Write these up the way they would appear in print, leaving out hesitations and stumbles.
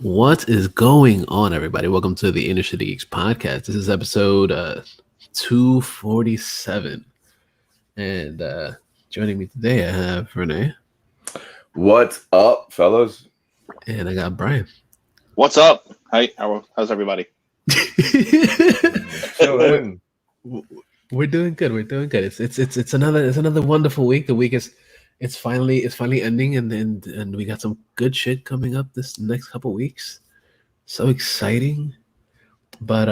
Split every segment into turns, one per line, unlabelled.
What is going on, everybody? Welcome to the InnerCityGeeks podcast. This is episode 247. And joining me today, I have Renee.
What's up, fellas?
And I got Brian.
What's up? Hi, how's everybody?
Chilling.
We're doing good. We're doing good. It's another wonderful week. The week it's finally ending, and we got some good shit coming up this next couple weeks. So exciting. But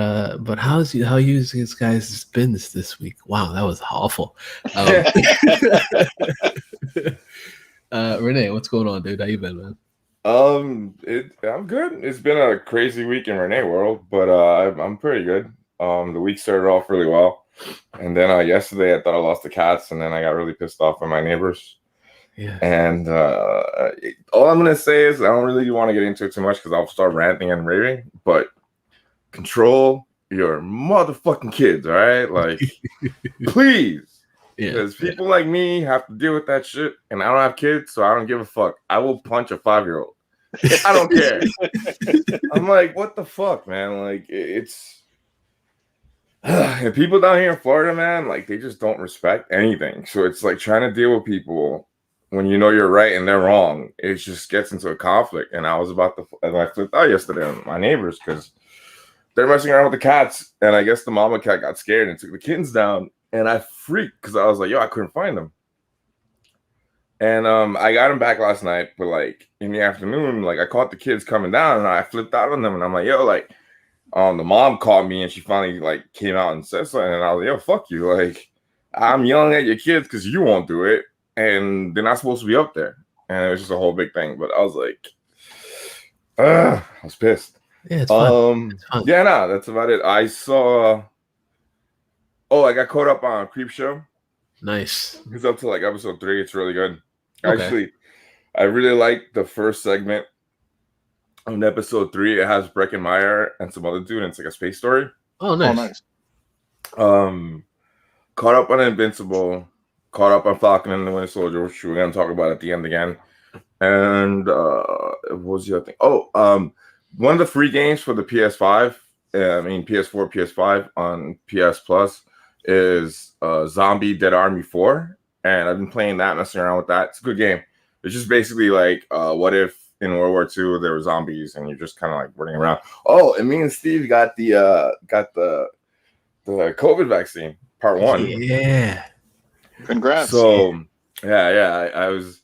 how you guys been this week? Wow, that was awful. Renee, what's going on, dude? How you been, man?
I'm good. It's been a crazy week in Renee world, but I'm pretty good. The week started off really well, and then yesterday I thought I lost the cats, and then I got really pissed off at my neighbors.
Yeah.
And all I'm gonna say is I don't really want to get into it too much because I'll start ranting and raving. But control your motherfucking kids, all right? Like, please. Because people like me have to deal with that shit, and I don't have kids, so I don't give a fuck. I will punch a 5-year-old. I don't care. I'm like, what the fuck, man? Like, it's and people down here in Florida, man, like they just don't respect anything. So it's like trying to deal with people when you know you're right and they're wrong. It just gets into a conflict. And I was about to, and I flipped out yesterday on my neighbors because they're messing around with the cats, and I guess the mama cat got scared and took the kittens down. And I freaked because I was like, yo, I couldn't find them. And I got them back last night, but like in the afternoon, like I caught the kids coming down and I flipped out on them, and I'm like, yo, like the mom called me and she finally like came out and said something, and I was like, yo, fuck you. Like, I'm yelling at your kids because you won't do it, and they're not supposed to be up there. And it was just a whole big thing. But I was like, I was pissed.
Yeah, it's fun. It's fun.
Yeah, no, that's about it. I saw. Oh, I got caught up on Creep Show.
Nice.
It's up to like episode 3. It's really good.
Okay.
Actually, I really like the first segment on episode 3. It has Breckenmeyer and some other dude, and it's like a space story.
Oh, nice.
Caught up on Invincible. Caught up on Falcon and the Winter Soldier, which we're gonna talk about at the end again. And what was the other thing? Oh, one of the free games for the PS5, PS4, PS5 on PS Plus is Zombie Dead Army 4. And I've been playing that, messing around with that. It's a good game. It's just basically like, what if in World War II there were zombies and you're just kind of like running around. Oh, and me and Steve got the COVID vaccine, part 1.
Yeah.
Congrats.
So, yeah, I was...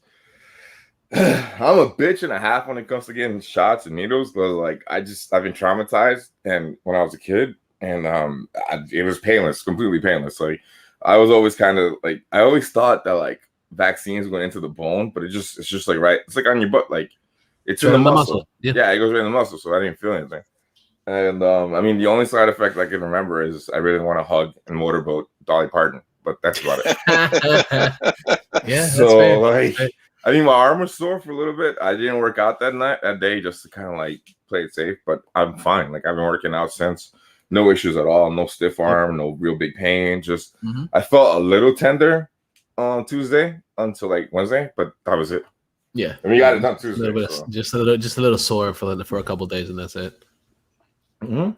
I'm a bitch and a half when it comes to getting shots and needles, because like I've been traumatized, and when I was a kid, and it was painless, completely painless. Like I was always kind of like, I always thought that like vaccines went into the bone, but it's just like right, it's like on your butt, like it's in the muscle. Yeah, it goes right in the muscle, so I didn't feel anything. And the only side effect I can remember is I really want to hug and motorboat Dolly Parton, but that's about it.
Yeah.
So like. My arm was sore for a little bit. I didn't work out that day just to kind of like play it safe, but I'm fine. Like I've been working out since. No issues at all. No stiff arm, no real big pain. Just I felt a little tender on Tuesday until like Wednesday, but that was it.
Yeah.
We got it done Tuesday.
Just a little sore for a couple of days, and that's it.
Mm-hmm.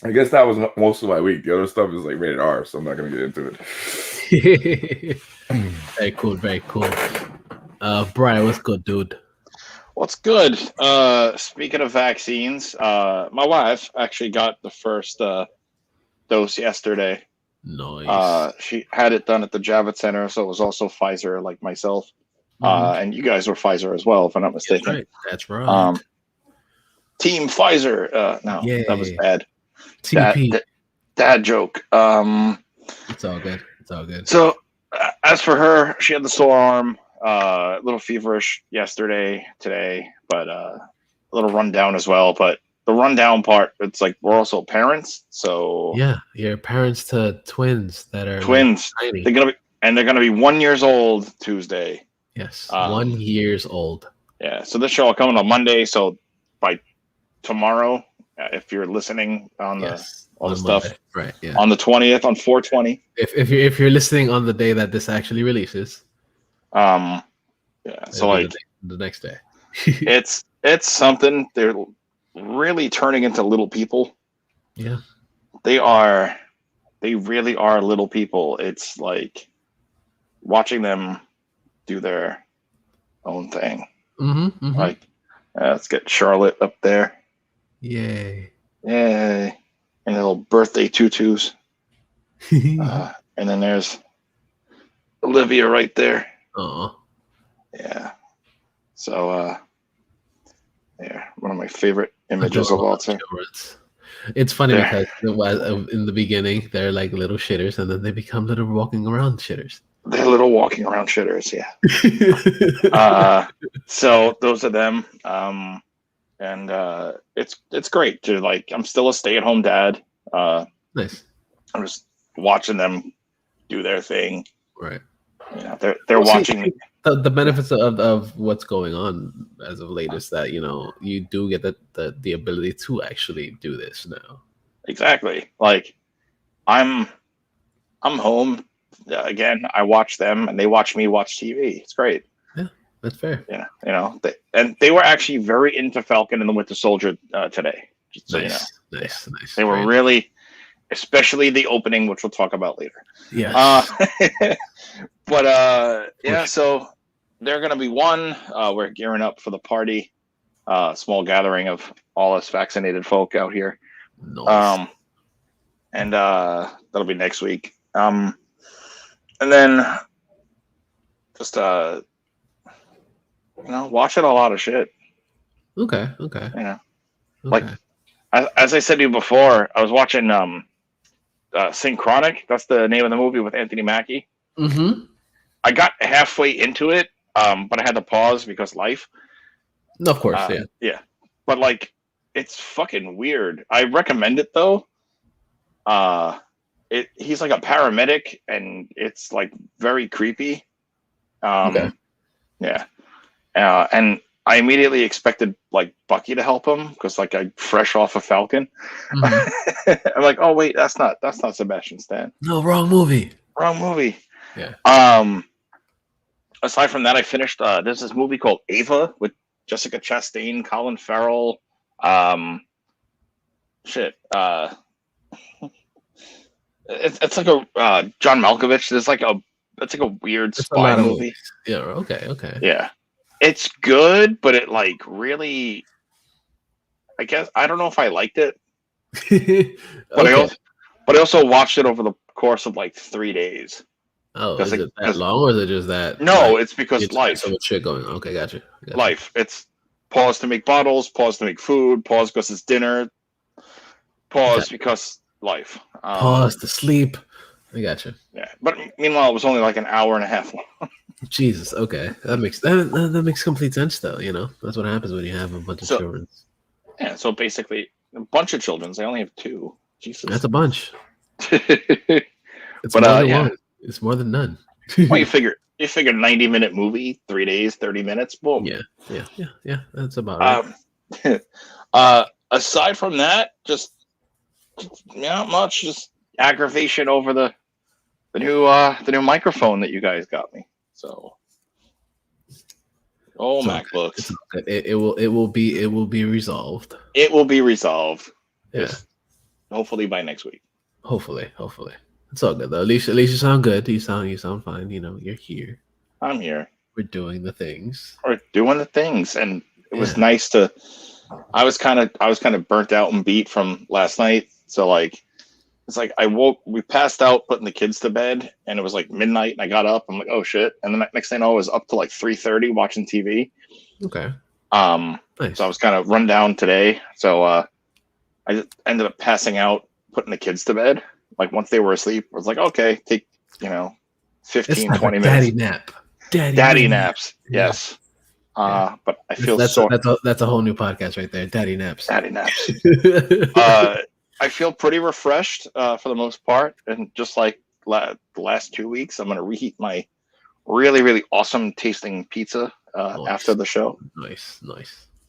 I guess that was most of my week. The other stuff is like rated R, so I'm not gonna get into
it. Very cool. Very cool. Brian, what's good, dude?
What's good? Speaking of vaccines, my wife actually got the first dose yesterday.
Nice.
She had it done at the Javits Center, so it was also Pfizer, like myself. And you guys were Pfizer as well, if I'm not mistaken.
That's right.
Team Pfizer. No, that was bad.
TP.
Dad joke.
It's all good.
So, as for her, she had the sore arm. A little feverish yesterday, today, but a little rundown as well. But the rundown part, it's like we're also parents, so
yeah, you're parents to twins that are
twins.
Tiny.
They're gonna be 1 year old Tuesday.
Yes, 1 year old.
Yeah, so this show will come on Monday. So by tomorrow, if you're listening on the stuff,
Monday. Right? Yeah,
on the 20th, on 4/20.
If you're listening on the day that this actually releases.
Yeah. So like
the next day.
it's it's something. They're really turning into little people.
Yeah.
They really are little people. It's like watching them do their own thing.
Mm-hmm.
Like, let's get Charlotte up there.
Yay.
Yay. And little birthday tutus. And then there's Olivia right there.
Oh.
Yeah. So, yeah, one of my favorite images of all time.
It's funny
Yeah.
because in the beginning they're like little shitters, and then they become little walking around shitters.
They're little walking around shitters, yeah. So those are them. And it's great to like. I'm still a stay-at-home dad.
Nice.
I'm just watching them do their thing.
Right.
You know, they're watching me.
The benefits of what's going on as of late is that you do get the ability to actually do this now.
Exactly. Like I'm home again. I watch them and they watch me watch TV. It's great.
Yeah, that's fair.
Yeah, they were actually very into Falcon and the Winter Soldier today. Just so
nice.
They were really, especially the opening, which we'll talk about later.
Yeah.
But yeah, so they're gonna be one. We're gearing up for the party. Small gathering of all us vaccinated folk out here.
Nice.
And that'll be next week. And then just watching a lot of shit.
Okay.
Like as I said to you before, I was watching Synchronic. That's the name of the movie with Anthony Mackie.
Mm-hmm.
I got halfway into it, but I had to pause because life.
Of course,
yeah. But like, it's fucking weird. I recommend it though. He's like a paramedic, and it's like very creepy.
Okay.
Yeah. And I immediately expected like Bucky to help him because like I fresh off of Falcon.
Mm-hmm.
I'm like, oh wait, that's not Sebastian Stan.
No, wrong movie.
Wrong movie.
Yeah.
Aside from that, I finished. There's this movie called Ava with Jessica Chastain, Colin Farrell. It's like a John Malkovich. It's like a weird spy movie.
Yeah. Okay.
Yeah, it's good, but it like really. I guess I don't know if I liked it, but I also watched it over the course of like 3 days.
Oh, is it that long, or is it just that?
No,
like,
it's because life.
So much shit going on. Okay, gotcha.
Life. It's pause to make bottles, pause to make food, pause because it's dinner, pause because life.
Pause to sleep. I gotcha.
Yeah, but meanwhile, it was only like an hour and a half long.
Jesus. Okay, that makes complete sense, though. That's what happens when you have a bunch of children.
Yeah. So basically, a bunch of children. I only have 2. Jesus.
That's a bunch.
It's
more than one. It's more than none.
Well, you figure 90-minute movie, 3 days, 30 minutes, boom.
Yeah. That's about it.
Aside from that, just not much. Just aggravation over the new microphone that you guys got me. So, MacBooks.
It will be resolved.
It will be resolved.
Yeah.
Hopefully by next week.
Hopefully. It's all good though. At least you sound good. You sound fine. You're here.
I'm here.
We're doing the things.
And it was nice to. I was kind of burnt out and beat from last night. So like, it's like we passed out putting the kids to bed, and it was like midnight, and I got up. I'm like, oh shit! And then next thing I know, I was up to like 3:30 watching TV.
Okay.
Nice. So I was kind of run down today. So I just ended up passing out putting the kids to bed. Like once they were asleep, I was like, okay, take 15, 20 minutes. Daddy naps. Yes. But I feel
that's a whole new podcast right there. Daddy naps.
I feel pretty refreshed for the most part, and just like the last 2 weeks, I'm gonna reheat my really, really awesome tasting pizza after the show.
Nice.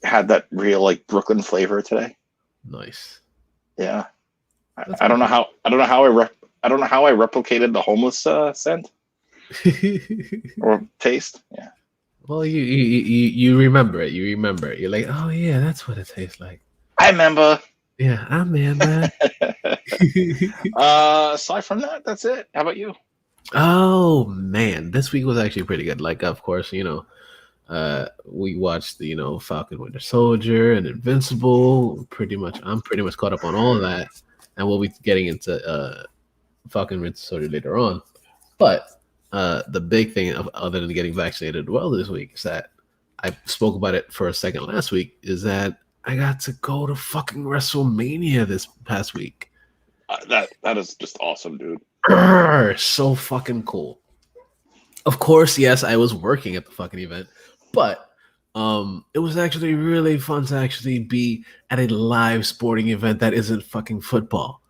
Had that real like Brooklyn flavor today.
Nice.
Yeah. I don't know how I replicated the homeless scent or taste. Yeah.
Well, you remember it. You remember it. You're like, oh yeah, that's what it tastes like.
I remember.
Yeah, I remember.
Aside from that, that's it. How about you?
Oh man, this week was actually pretty good. Like, of course, we watched the Falcon Winter Soldier and Invincible. I'm pretty much caught up on all of that, and we'll be getting into Falcon Winter Soldier later on. But the big thing, other than getting vaccinated well this week, is that I spoke about it for a second last week. Is that I got to go to fucking WrestleMania this past week.
That is just awesome, dude.
So fucking cool. Of course, yes, I was working at the fucking event, but it was actually really fun to actually be at a live sporting event that isn't fucking football.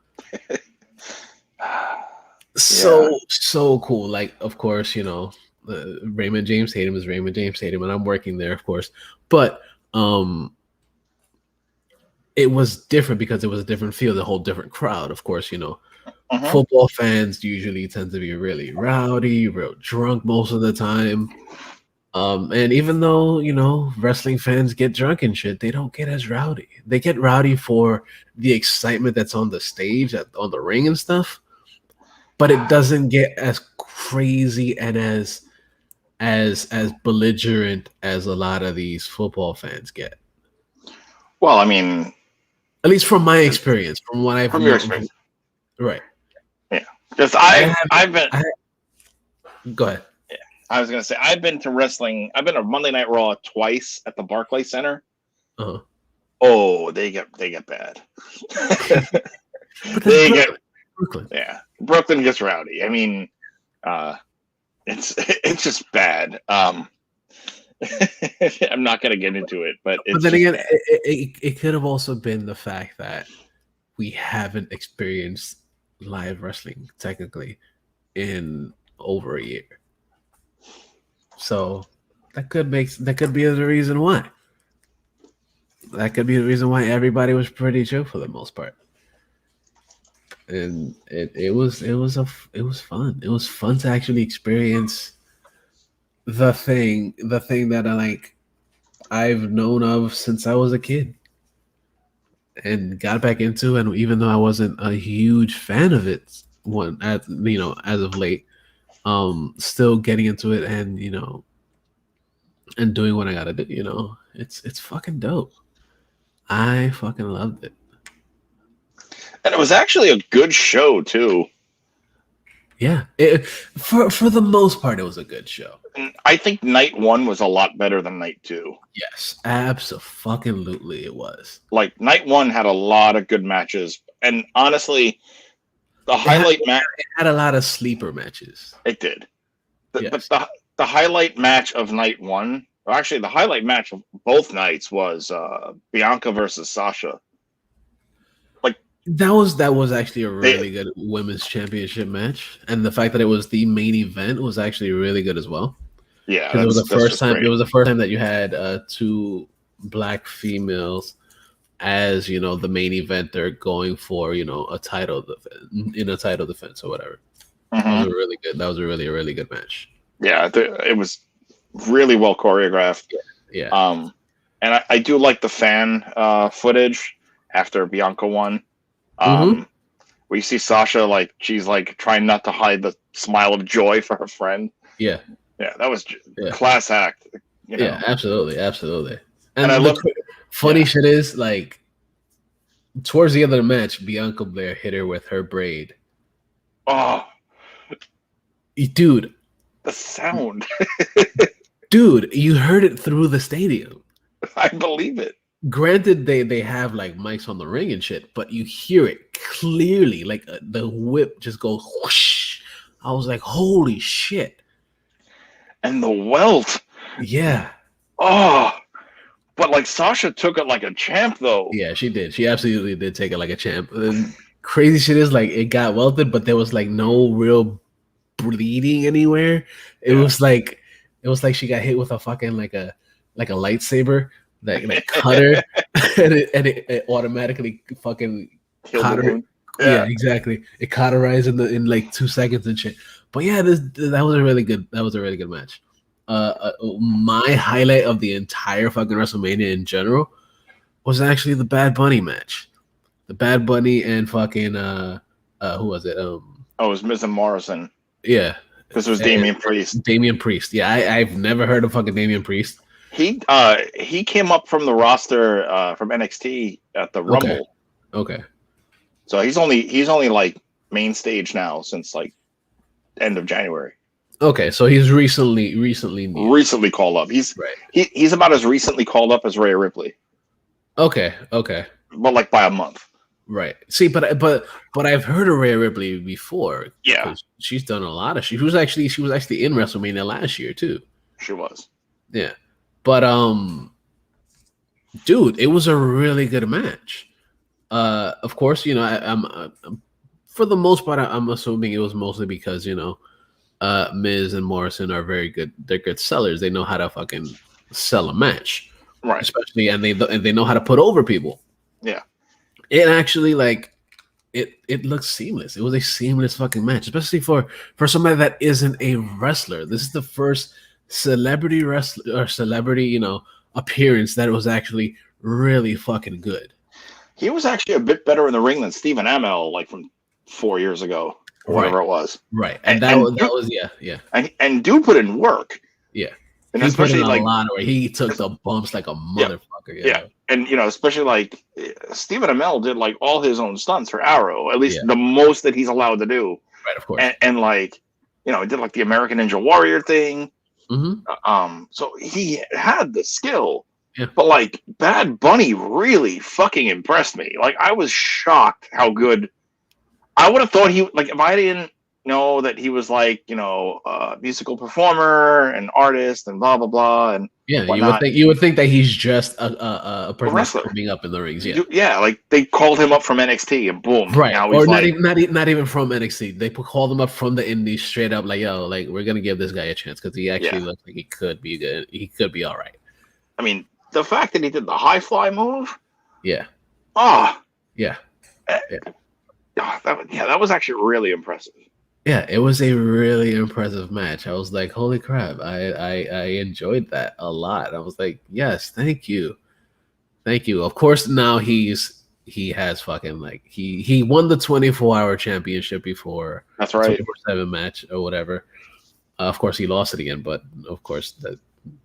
So cool. Like, of course, Raymond James Tatum is Raymond James Tatum, and I'm working there, of course. But it was different because it was a different field, a whole different crowd. Of course, football fans usually tend to be really rowdy, real drunk most of the time. And even though, wrestling fans get drunk and shit, they don't get as rowdy. They get rowdy for the excitement that's on the stage, on the ring and stuff. But it doesn't get as crazy and as belligerent as a lot of these football fans get.
Well, I mean,
at least from my experience, from what I've
your experience,
right?
Yeah, because I've been.
Go ahead.
Yeah, I was gonna say I've been to wrestling. I've been to Monday Night Raw twice at the Barclays Center.
Uh-huh.
Oh, they get bad. They get
Brooklyn.
Yeah, Brooklyn gets rowdy. I mean, it's just bad. I'm not gonna get into it, but
then again, it could have also been the fact that we haven't experienced live wrestling technically in over a year, so that could be the reason why. That could be the reason why everybody was pretty chill for the most part. And it was fun. It was fun to actually experience the thing that I've known of since I was a kid and got back into. And even though I wasn't a huge fan of it as of late, still getting into it and and doing what I gotta do. It's fucking dope. I fucking loved it.
And it was actually a good show too.
Yeah, for the most part, it was a good show.
And I think night one was a lot better than night two.
Yes, absolutely, it was.
Like night one had a lot of good matches, and honestly, the highlight match
had a lot of sleeper matches.
It did,
yes.
But the highlight match of night one, or actually the highlight match of both nights, was Bianca versus Sasha.
That was actually a really good women's championship match, and the fact that it was the main event was actually really good as well.
Yeah,
it was the first time. It was the first time that you had two black females as the main eventer going for a title defense or whatever.
Mm-hmm.
That was really good. That was a really good match.
Yeah, it was really well choreographed.
Yeah.
And I do like the fan footage after Bianca won. We see Sasha she's trying not to hide the smile of joy for her friend.
Yeah,
that was class act.
Yeah, absolutely.
And I love
funny shit is towards the end of the match, Bianca Belair hit her with her braid.
Oh,
dude,
the sound.
Dude, you heard it through the stadium.
I believe it.
Granted, they have mics on the ring and shit, but you hear it clearly. The whip just goes whoosh. I was like, holy shit.
And the welt.
Yeah.
Oh, but Sasha took it like a champ, though.
Yeah, she did. She absolutely did take it like a champ. And crazy shit is it got welted, but there was no real bleeding anywhere. It was like she got hit with a fucking a lightsaber. That cut her, and it automatically fucking caught her. Yeah, exactly. It cauterized in 2 seconds and shit. But yeah, that was a really good match. my highlight of the entire fucking WrestleMania in general was actually the Bad Bunny match. The Bad Bunny and fucking who was it?
Oh, it was Miz and Morrison.
Yeah.
This was Damian Priest.
Damian Priest. Yeah, I've never heard of fucking Damian Priest.
He came up from the roster from NXT at the Rumble.
Okay.
So he's only like main stage now since like end of January.
Okay, so he's recently
called up. He's
right.
He's about as recently called up as Rhea Ripley.
Okay.
But like by a month.
Right. See, but I've heard of Rhea Ripley before.
Yeah.
She's done a lot of. She was actually in WrestleMania last year too.
She was.
Yeah. But dude, it was a really good match. Of course, you know, I'm for the most part, I'm assuming it was mostly because, you know, Miz and Morrison are very good. They're good sellers. They know how to fucking sell a match,
right?
Especially, and they know how to put over people.
Yeah.
It actually it looks seamless. It was a seamless fucking match, especially for somebody that isn't a wrestler. This is the first celebrity wrestler or celebrity, you know, appearance that was actually really fucking good.
He was actually a bit better in the ring than Stephen Amell, like from 4 years ago or whatever it was.
Right, and that was yeah.
And dude put in work.
Yeah,
and
he
especially
put in
like
a lot of work. He took the bumps like a motherfucker.
Yeah. And you know, especially like Stephen Amell did like all his own stunts for Arrow, at least the most that he's allowed to do.
Right, of course.
And like, you know, he did like the American Ninja Warrior thing.
Mm-hmm.
So he had the skill.
Yeah.
But like Bad Bunny really fucking impressed me. Like I was shocked how good. I would have thought he like if I didn't know that he was like, you know, a musical performer and artist and blah blah blah and
whatnot. you would think that he's just a person that's coming up in the rings.
Yeah, like they called him up from NXT and boom,
right?
Now
or not even from NXT. They called him up from the Indies straight up, like yo, like we're gonna give this guy a chance because he actually looks like he could be good. He could be all right.
I mean, the fact that he did the high fly move,
yeah.
That was actually really impressive.
Yeah, it was a really impressive match. I was like, holy crap. I enjoyed that a lot. I was like, yes, thank you. Of course, now he has fucking like he won the 24-hour championship before.
That's right.
24/7 match or whatever. Of course, he lost it again, but of course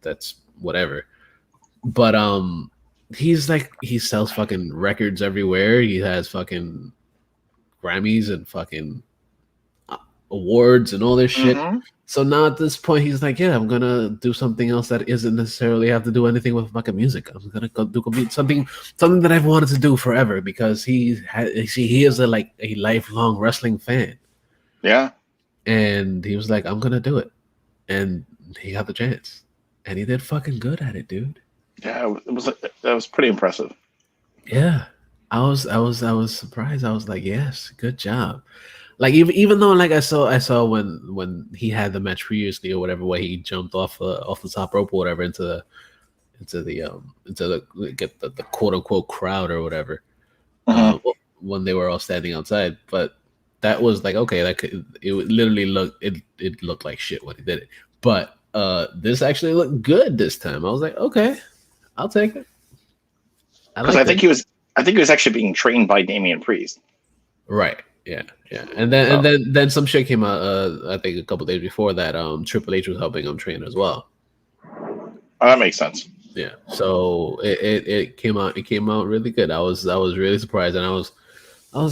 that's whatever. But he sells fucking records everywhere. He has fucking Grammys and fucking awards and all this shit.
Mm-hmm.
So now at this point, he's like, yeah, I'm gonna do something else that isn't necessarily have to do anything with fucking music. I'm gonna go do something that I've wanted to do forever because he is a lifelong wrestling fan.
Yeah,
and he was like, I'm gonna do it, and he got the chance, and he did fucking good at it, dude.
Yeah, that was pretty impressive.
Yeah, I was surprised. I was like, yes, good job. Like even though like I saw when he had the match previously or whatever, where he jumped off the top rope or whatever into the quote unquote crowd or whatever, when they were all standing outside. But that was like, okay, it literally looked like shit when he did it. But this actually looked good this time. I was like, okay, I'll take it.
I think he was actually being trained by Damian Priest.
Right. Yeah. And then some shit came out. I think a couple days before that. Triple H was helping him train as well.
Oh, that makes sense.
Yeah. So it came out. It came out really good. I was really surprised, and I was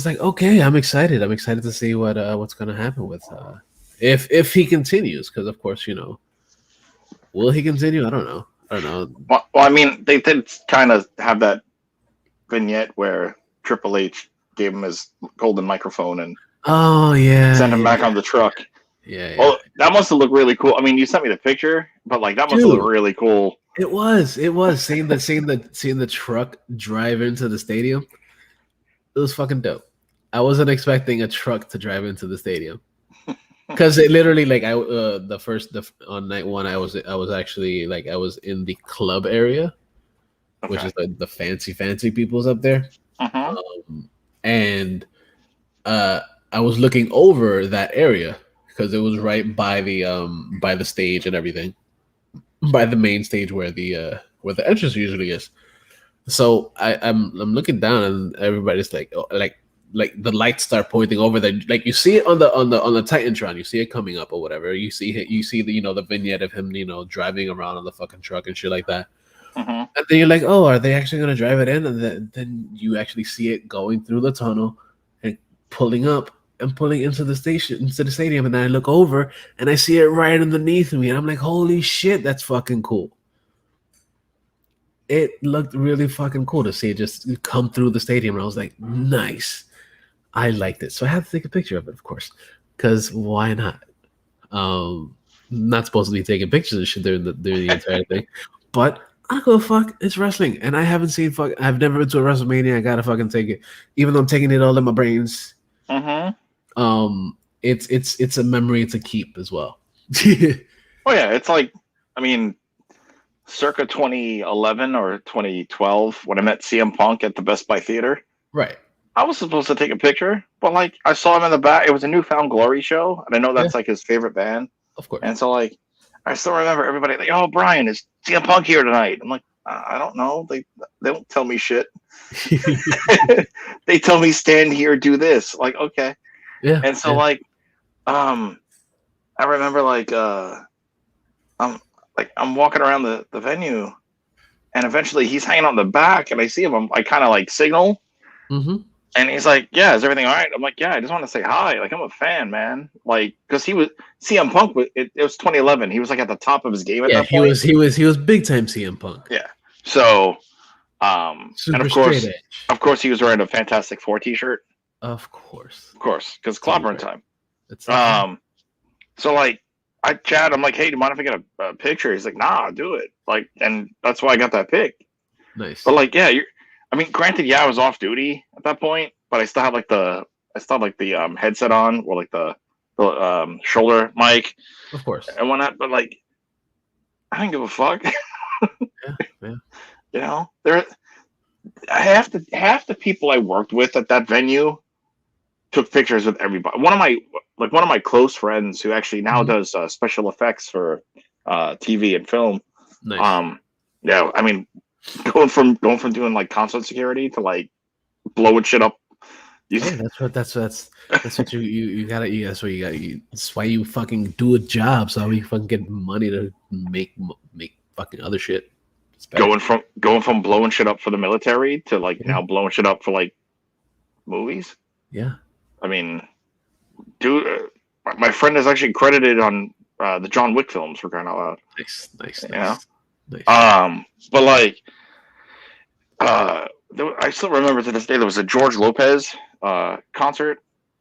like, okay, I'm excited. I'm excited to see what's gonna happen with if he continues, because of course, you know, will he continue? I don't know.
Well, I mean, they did kind of have that vignette where Triple H gave him his golden microphone and sent him back on the truck.
Yeah.
Well, that must have looked really cool. I mean, you sent me the picture, but like that must have looked really cool.
It was seeing the truck drive into the stadium. It was fucking dope. I wasn't expecting a truck to drive into the stadium because it literally like on night one I was actually like I was in the club area, which is like the fancy people's up there. And I was looking over that area because it was right by the stage and everything. by the main stage where the entrance usually is. So I'm looking down and everybody's like, oh, like the lights start pointing over there. Like you see it on the Titantron, you see it coming up or whatever. You see the the vignette of him driving around on the fucking truck and shit like that.
Mhm.
And then you're like, oh, are they actually gonna drive it in? And then you actually see it going through the tunnel and pulling up and pulling into the stadium. And then I look over and I see it right underneath me, and I'm like, holy shit, that's fucking cool. It looked really fucking cool to see it just come through the stadium, and I was like, nice. I liked it, so I had to take a picture of it, of course, because why not? Not supposed to be taking pictures and shit during the entire thing, but I go fuck. It's wrestling, and I haven't seen fuck. I've never been to a WrestleMania. I gotta fucking take it, even though I'm taking it all in my brains. It's a memory to keep as well.
Oh yeah, it's like, I mean, circa 2011 or 2012 when I met CM Punk at the Best Buy Theater.
Right.
I was supposed to take a picture, but like I saw him in the back. It was a Newfound Glory show, and I know that's like his favorite band.
Of course.
And so like I still remember everybody like, "Oh, Brian, is CM Punk here tonight?" I'm like, I don't know. They don't tell me shit. They tell me stand here, do this. Like, okay.
Yeah.
And so like, I remember like I'm walking around the venue, and eventually he's hanging out in the back, and I see him. I kind of like signal.
Mm-hmm.
And he's like, "Yeah, is everything all right?" I'm like, "Yeah, I just want to say hi. Like, I'm a fan, man. Like, because he was CM Punk. It was 2011. He was like at the top of his game at that point.
He was big time CM Punk.
Yeah. So,
Super
and of course, he was wearing a Fantastic Four T-shirt.
Of course,
because clobbering time.
It's
so like I chat. I'm like, "Hey, do you mind if I get a picture?" He's like, "Nah, do it." Like, and that's why I got that pic.
Nice.
But like, yeah, I mean, granted, yeah, I was off duty at that point, but I still had like the headset on or like the shoulder mic,
of course,
and whatnot. But like, I didn't give a fuck.
yeah.
You know, half the people I worked with at that venue took pictures with everybody. One of my close friends who actually now does special effects for TV and film.
Nice.
Yeah, I mean, going from doing like console security to like blowing shit up.
Hey, that's what you gotta. That's what you got. That's why you fucking do a job, so you fucking get money to make fucking other shit.
Going from blowing shit up for the military to like now blowing shit up for like movies.
Yeah,
I mean, dude, my friend is actually credited on the John Wick films for crying out loud.
Nice.
Nice. But like, I still remember to this day there was a George Lopez concert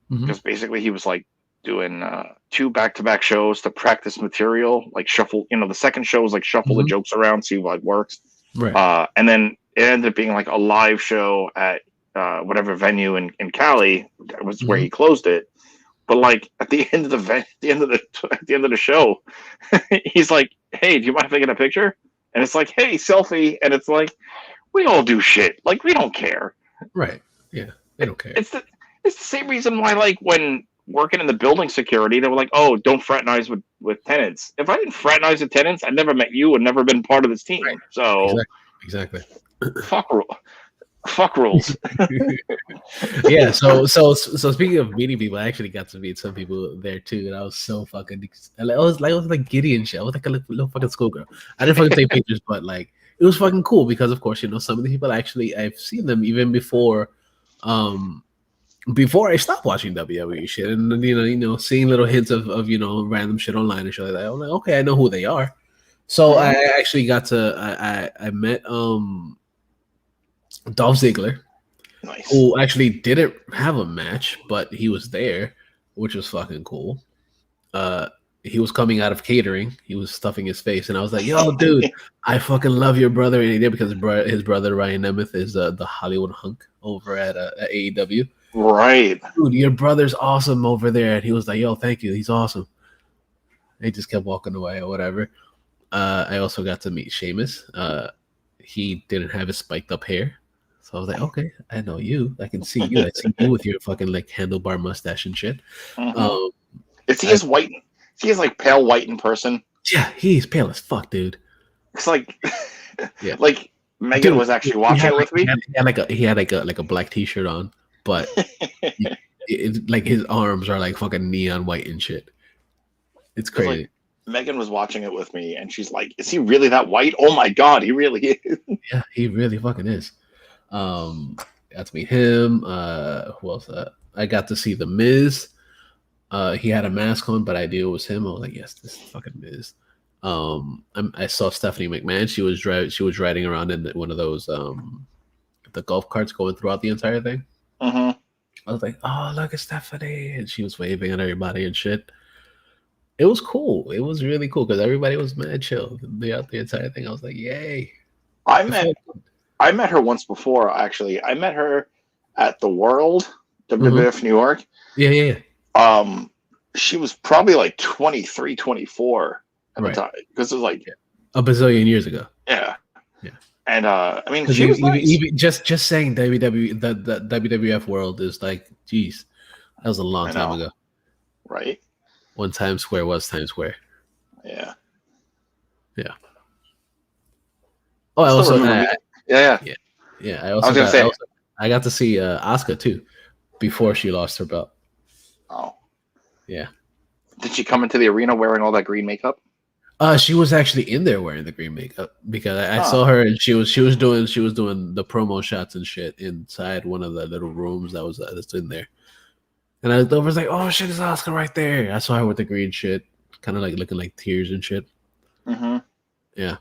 because basically he was like doing 2 back-to-back shows to practice material, like shuffle. The second show was like shuffle the jokes around, see what works.
Right.
And then it ended up being like a live show at whatever venue in Cali. That was where he closed it. But like at the end of the show, he's like, "Hey, do you mind if I get a picture?" And it's like, "Hey, selfie." And it's like, we all do shit. Like, we don't care.
Right. Yeah. They don't care.
It's the same reason why, like, when working in the building security, they were like, "Oh, don't fraternize with tenants." If I didn't fraternize with tenants, I'd never met you and never been part of this team. Right. So
exactly.
Fuck rules.
Yeah. So speaking of meeting people, I actually got to meet some people there too, and I was so fucking. I was like giddy and shit. I was like a little fucking schoolgirl. I didn't fucking take pictures, but like it was fucking cool because of course some of the people actually I've seen them even before I stopped watching WWE shit, and seeing little hints of random shit online and shit like that. I'm like, okay, I know who they are. So I actually got to I met Dolph Ziggler,
nice.
Who actually didn't have a match, but he was there, which was fucking cool. He was coming out of catering. He was stuffing his face, and I was like, "Yo, dude, I fucking love your brother." And he did because his brother Ryan Nemeth is the Hollywood hunk over at AEW.
Right,
dude, your brother's awesome over there. And he was like, "Yo, thank you. He's awesome." And he just kept walking away or whatever. I also got to meet Sheamus. He didn't have his spiked up hair. So I was like, okay, I know you. I can see you. I see you with your fucking like handlebar mustache and shit.
Is he as white? Is he as like pale white in person?
Yeah, he's pale as fuck, dude.
It's like,
Yeah.
like Megan was actually watching it with me.
He had like a black T-shirt on, but like his arms are like fucking neon white and shit. It's
It's
crazy.
like Megan was watching it with me, and she's like, "Is he really that white? Oh my god, he really is."
Yeah, he really fucking is. Got to meet him. Who else? I got to see the Miz. He had a mask on, but I knew it was him. I was like, yes, this is fucking Miz. I saw Stephanie McMahon. She was riding around in one of those the golf carts going throughout the entire thing.
Mm-hmm.
I was like, oh, look at Stephanie, and she was waving at everybody and shit. It was cool. It was really cool because everybody was mad chill throughout the entire thing. I was like, yay.
I met her once before, actually. I met her at the World, WWF New York.
Yeah.
She was probably like 23, 24 at the time. Because it was like
a bazillion years ago.
Yeah.
Yeah.
And I mean, she was nice.
Even just saying WWE, the WWF World is like, geez, that was a long time ago.
Right.
When Times Square was Times Square.
Yeah.
Yeah. Oh, I also
yeah.
I also I got to see Asuka too before she lost her belt.
Oh.
Yeah.
Did she come into the arena wearing all that green makeup?
She was actually in there wearing the green makeup because I saw her and she was doing the promo shots and shit inside one of the little rooms that's in there. And I was like, oh shit, it's Asuka right there. I saw her with the green shit, kind of like looking like tears and shit.
Mm-hmm.
Yeah.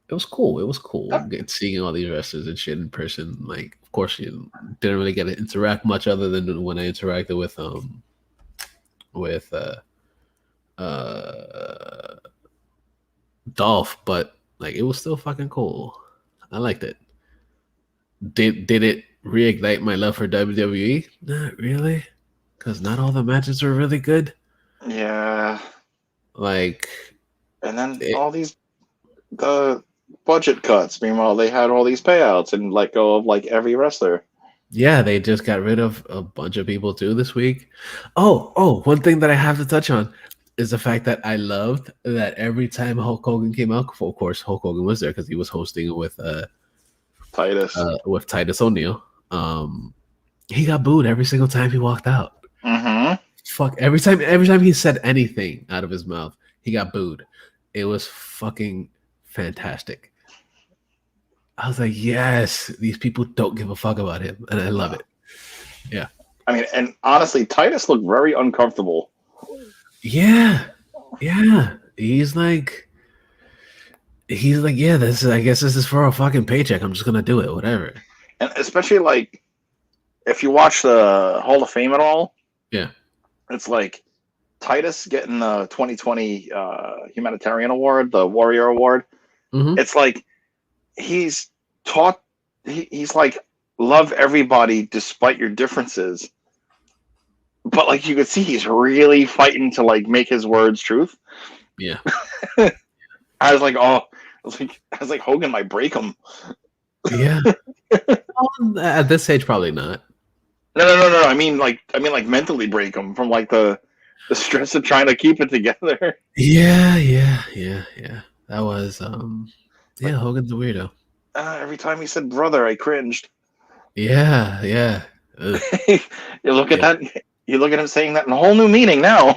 It was cool. It was cool seeing all these wrestlers and shit in person. Like, of course, you didn't really get to interact much other than when I interacted with Dolph, but like it was still fucking cool. I liked it. Did it reignite my love for WWE? Not really, because not all the matches were really good.
Yeah.
Like,
and then the budget cuts. Meanwhile, they had all these payouts and let go of like every wrestler.
Yeah, they just got rid of a bunch of people too this week. Oh, one thing that I have to touch on is the fact that I loved that every time Hulk Hogan came out, of course Hulk Hogan was there because he was hosting with Titus O'Neil. He got booed every single time he walked out.
Mm-hmm.
Fuck, every time he said anything out of his mouth, he got booed. It was fucking fantastic. I was like, yes, these people don't give a fuck about him, and I love it. Yeah.
I mean, and honestly, Titus looked very uncomfortable.
Yeah. He's like, yeah, I guess this is for a fucking paycheck. I'm just gonna do it, whatever.
And especially like, if you watch the Hall of Fame at all,
yeah,
it's like Titus getting the 2020 humanitarian award, the Warrior Award.
Mm-hmm.
It's like he's taught. He's like, love everybody despite your differences. But like you could see, he's really fighting to like make his words truth.
Yeah.
I was like, Hogan might break him.
Yeah. At this age, probably not.
No. I mean, like mentally break him from like the stress of trying to keep it together.
Yeah. That was Hogan's a weirdo.
Every time he said "brother," I cringed.
Yeah.
You look at that. You look at him saying that in a whole new meaning now.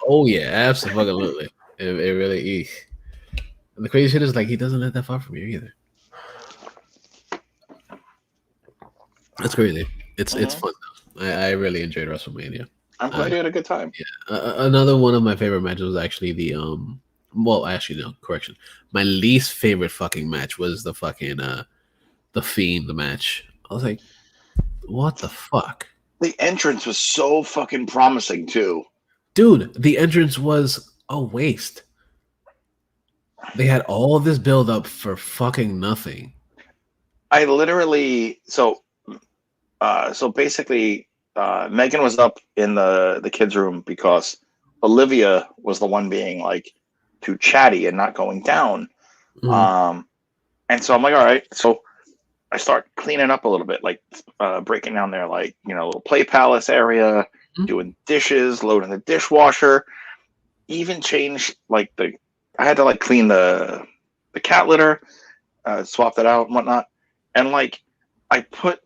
Oh yeah, absolutely. It really is. And the crazy shit is like he doesn't live that far from you either. That's crazy. It's fun though. I really enjoyed WrestleMania.
I'm glad you had a good time.
Yeah. Another one of my favorite matches was actually the well, actually no, correction. My least favorite fucking match was the fucking the Fiend match. I was like, what the fuck?
The entrance was so fucking promising too.
Dude, the entrance was a waste. They had all this build up for fucking nothing.
I literally so basically Megan was up in the kids' room because Olivia was the one being like too chatty and not going down. Mm-hmm. And so I'm like, all right. So I start cleaning up a little bit, like breaking down their like, little play palace area, mm-hmm. doing dishes, loading the dishwasher, even change like I had to like clean the the cat litter, swapped it out and whatnot, and like I put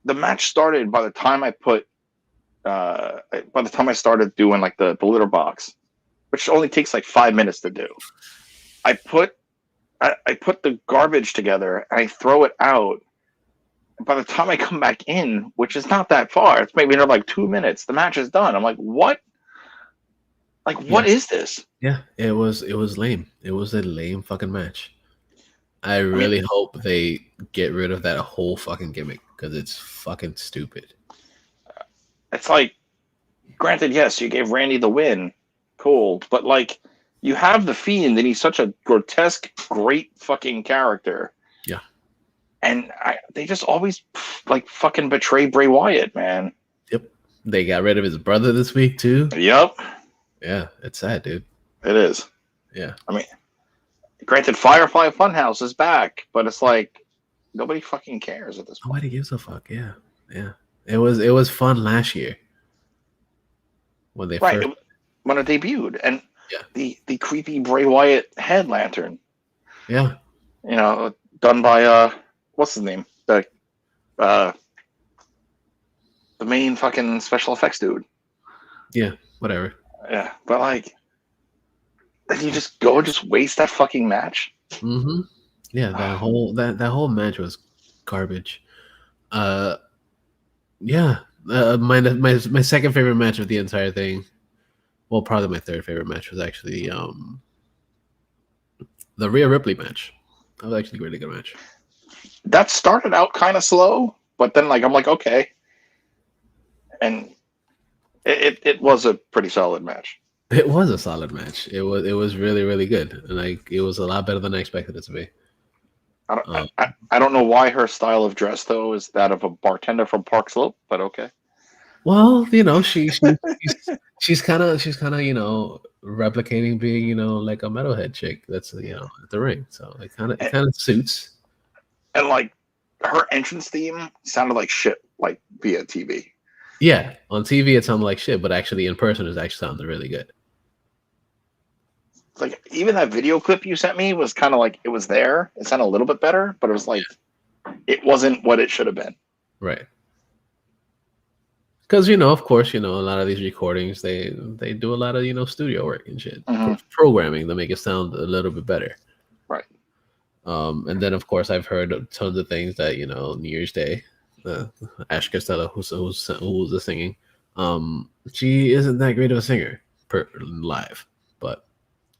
the match started by the time I started doing like the litter box, which only takes like 5 minutes to do. I put the garbage together and I throw it out. By the time I come back in, which is not that far, it's maybe another like 2 minutes, the match is done. I'm like, what? Like, what is this?
Yeah, it was lame. It was a lame fucking match. I really hope they get rid of that whole fucking gimmick because it's fucking stupid.
It's like, granted, yes, you gave Randy the win, cool, but like, you have the Fiend and he's such a grotesque, great fucking character.
Yeah.
And they just always like fucking betray Bray Wyatt, man.
Yep. They got rid of his brother this week too.
Yep.
Yeah, it's sad, dude.
It is.
Yeah.
I mean, granted, Firefly Funhouse is back, but it's like nobody fucking cares at this point.
Nobody gives a fuck. Yeah. Yeah. It was fun last year when they
when it debuted, and the creepy Bray Wyatt head lantern.
Yeah.
You know, done by what's his name? The main fucking special effects dude.
Yeah, whatever.
Yeah, but like, did you just waste that fucking match?
Mm-hmm. Yeah, that whole match was garbage. Yeah. My second favorite match of the entire thing. Well, probably my third favorite match was actually the Rhea Ripley match. That was actually a really good match.
That started out kind of slow, but then like I'm like, okay. And it was a pretty solid match.
It was a solid match. It was really, really good. And like it was a lot better than I expected it to be.
I don't know why her style of dress though is that of a bartender from Park Slope, but okay.
Well, you know, she's kind of you know, replicating being, you know, like a metalhead chick that's, you know, at the ring. So it kind of suits.
And like her entrance theme sounded like shit, like via TV.
Yeah, on TV it sounded like shit, but actually in person it actually sounded really good.
Like even that video clip you sent me was kind of like it was there. It sounded a little bit better, but it was like it wasn't what it should have been.
Right. Because, you know, of course, you know, a lot of these recordings they do a lot of, you know, studio work and shit, programming to make it sound a little bit better.
Right.
And then of course I've heard tons of things that, you know, New Year's Day, Ash Costello, who was the singing, she isn't that great of a singer live, but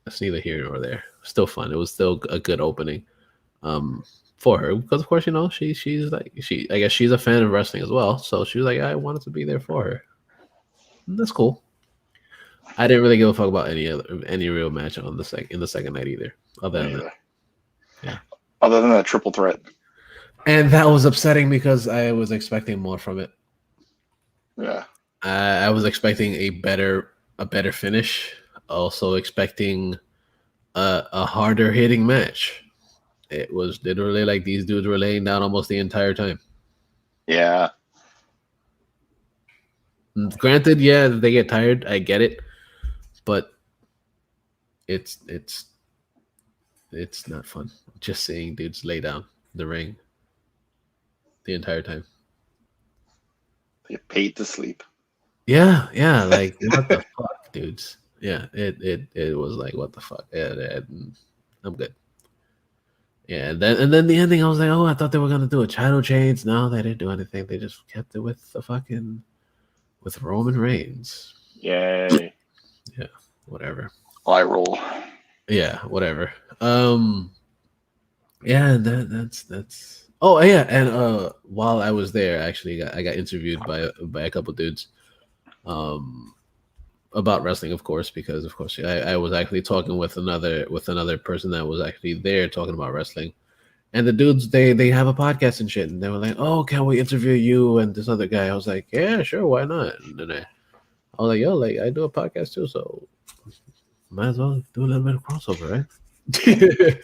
that's neither here nor there. Still fun. It was still a good opening for her because, of course, you know, she's like I guess she's a fan of wrestling as well, so she was like, I wanted to be there for her. And that's cool. I didn't really give a fuck about any real match in the second night either. Other than
that triple threat.
And that was upsetting because I was expecting more from it.
Yeah.
I was expecting a better finish. Also expecting a harder hitting match. It was literally like these dudes were laying down almost the entire time.
Yeah.
Granted, yeah, they get tired. I get it, but it's not fun. Just seeing dudes lay down the ring the entire time.
They get paid to sleep.
Yeah, like what the fuck, dudes? Yeah, it was like what the fuck. Yeah, I'm good. Yeah, and then the ending, I was like, oh, I thought they were gonna do a title change. No, they didn't do anything. They just kept it with Roman Reigns.
Yay.
Yeah, whatever.
I roll.
Yeah, whatever. Yeah, that's. Oh yeah, and while I was there, actually, I got interviewed by a couple dudes, about wrestling, of course, because of course I was actually talking with another person that was actually there talking about wrestling, and the dudes they have a podcast and shit, and they were like, oh, can we interview you and this other guy? I was like, yeah, sure, why not? And then I was like, yo, like I do a podcast too, so might as well do a little bit of crossover, right?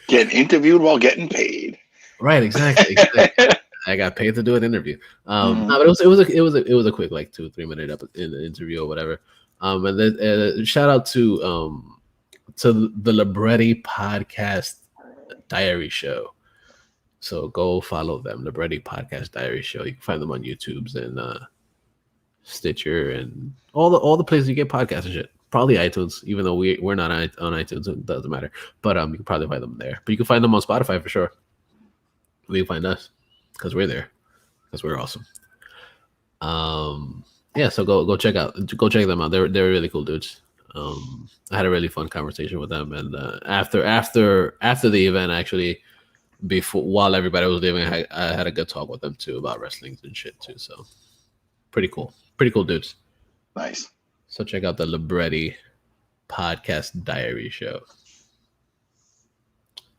Getting interviewed while getting paid.
Right, exactly. I got paid to do an interview. No, but it was a quick like 2-3 minute interview or whatever. And then shout out to the Libretti podcast Diary Show. So go follow them, Libretti Podcast Diary Show. You can find them on YouTube's and Stitcher and all the places you get podcasts and shit. Probably iTunes, even though we're not on iTunes, it doesn't matter. But you can probably find them there. But you can find them on Spotify for sure. You can find us because we're there, because we're awesome. Yeah, so go check them out. They're really cool dudes. I had a really fun conversation with them, and after the event, actually, while everybody was leaving, I had a good talk with them too about wrestling and shit too. So pretty cool dudes.
Nice.
So check out the Libretti Podcast Diary Show.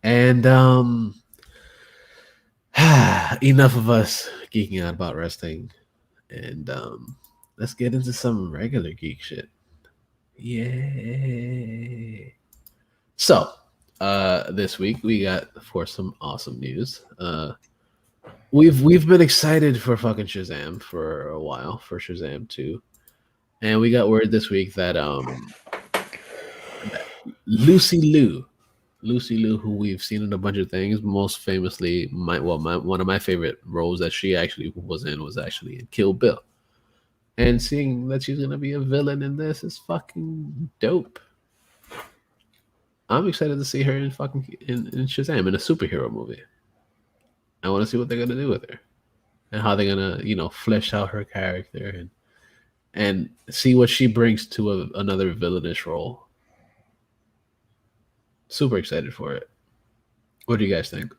And enough of us geeking out about wrestling, and let's get into some regular geek shit. Yay! So this week we got, of course, some awesome news. We've been excited for fucking Shazam for a while, for Shazam 2. And we got word this week that Lucy Liu, who we've seen in a bunch of things, most famously, one of my favorite roles that she actually was actually in Kill Bill. And seeing that she's gonna be a villain in this is fucking dope. I'm excited to see her in Shazam, in a superhero movie. I want to see what they're gonna do with her, and how they're gonna, flesh out her character and see what she brings to another villainous role. Super excited for it. What do you guys think?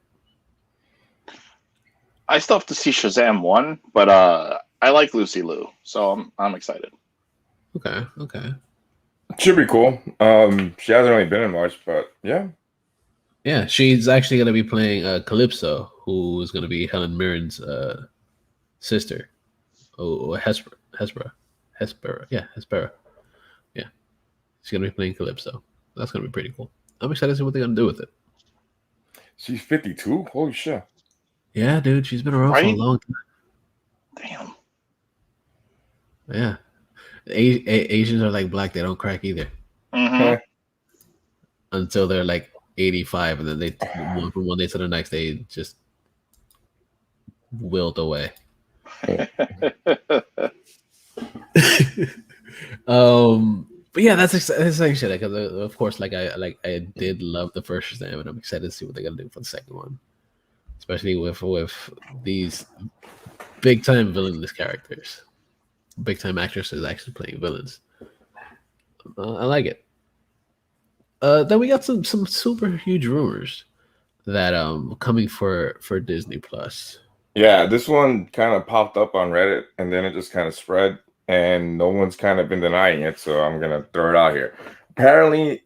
I still have to see Shazam 1, but I like Lucy Liu, so I'm excited.
Okay.
Should be cool. She hasn't really been in much, but yeah.
Yeah, she's actually going to be playing Calypso, who is going to be Helen Mirren's sister. Oh, Hespera. Yeah, Hespera. Yeah. She's going to be playing Calypso. That's going to be pretty cool. I'm excited to see what they're going to do with it.
She's 52? Holy shit.
Yeah, dude. She's been around for a long time.
Damn.
Yeah. Asians are like black. They don't crack either.
Mm-hmm.
Until they're like 85, and then from one day to the next, they just wilt away. But yeah, that's exciting shit. Because of course, I did love the first Shazam, and I'm excited to see what they're gonna do for the second one, especially with these big time villainous characters, big time actresses actually playing villains. I like it. Then we got some super huge rumors that coming for Disney Plus.
Yeah, this one kind of popped up on Reddit, and then it just kind of spread, and no one's kind of been denying it, so I'm gonna throw it out here. Apparently,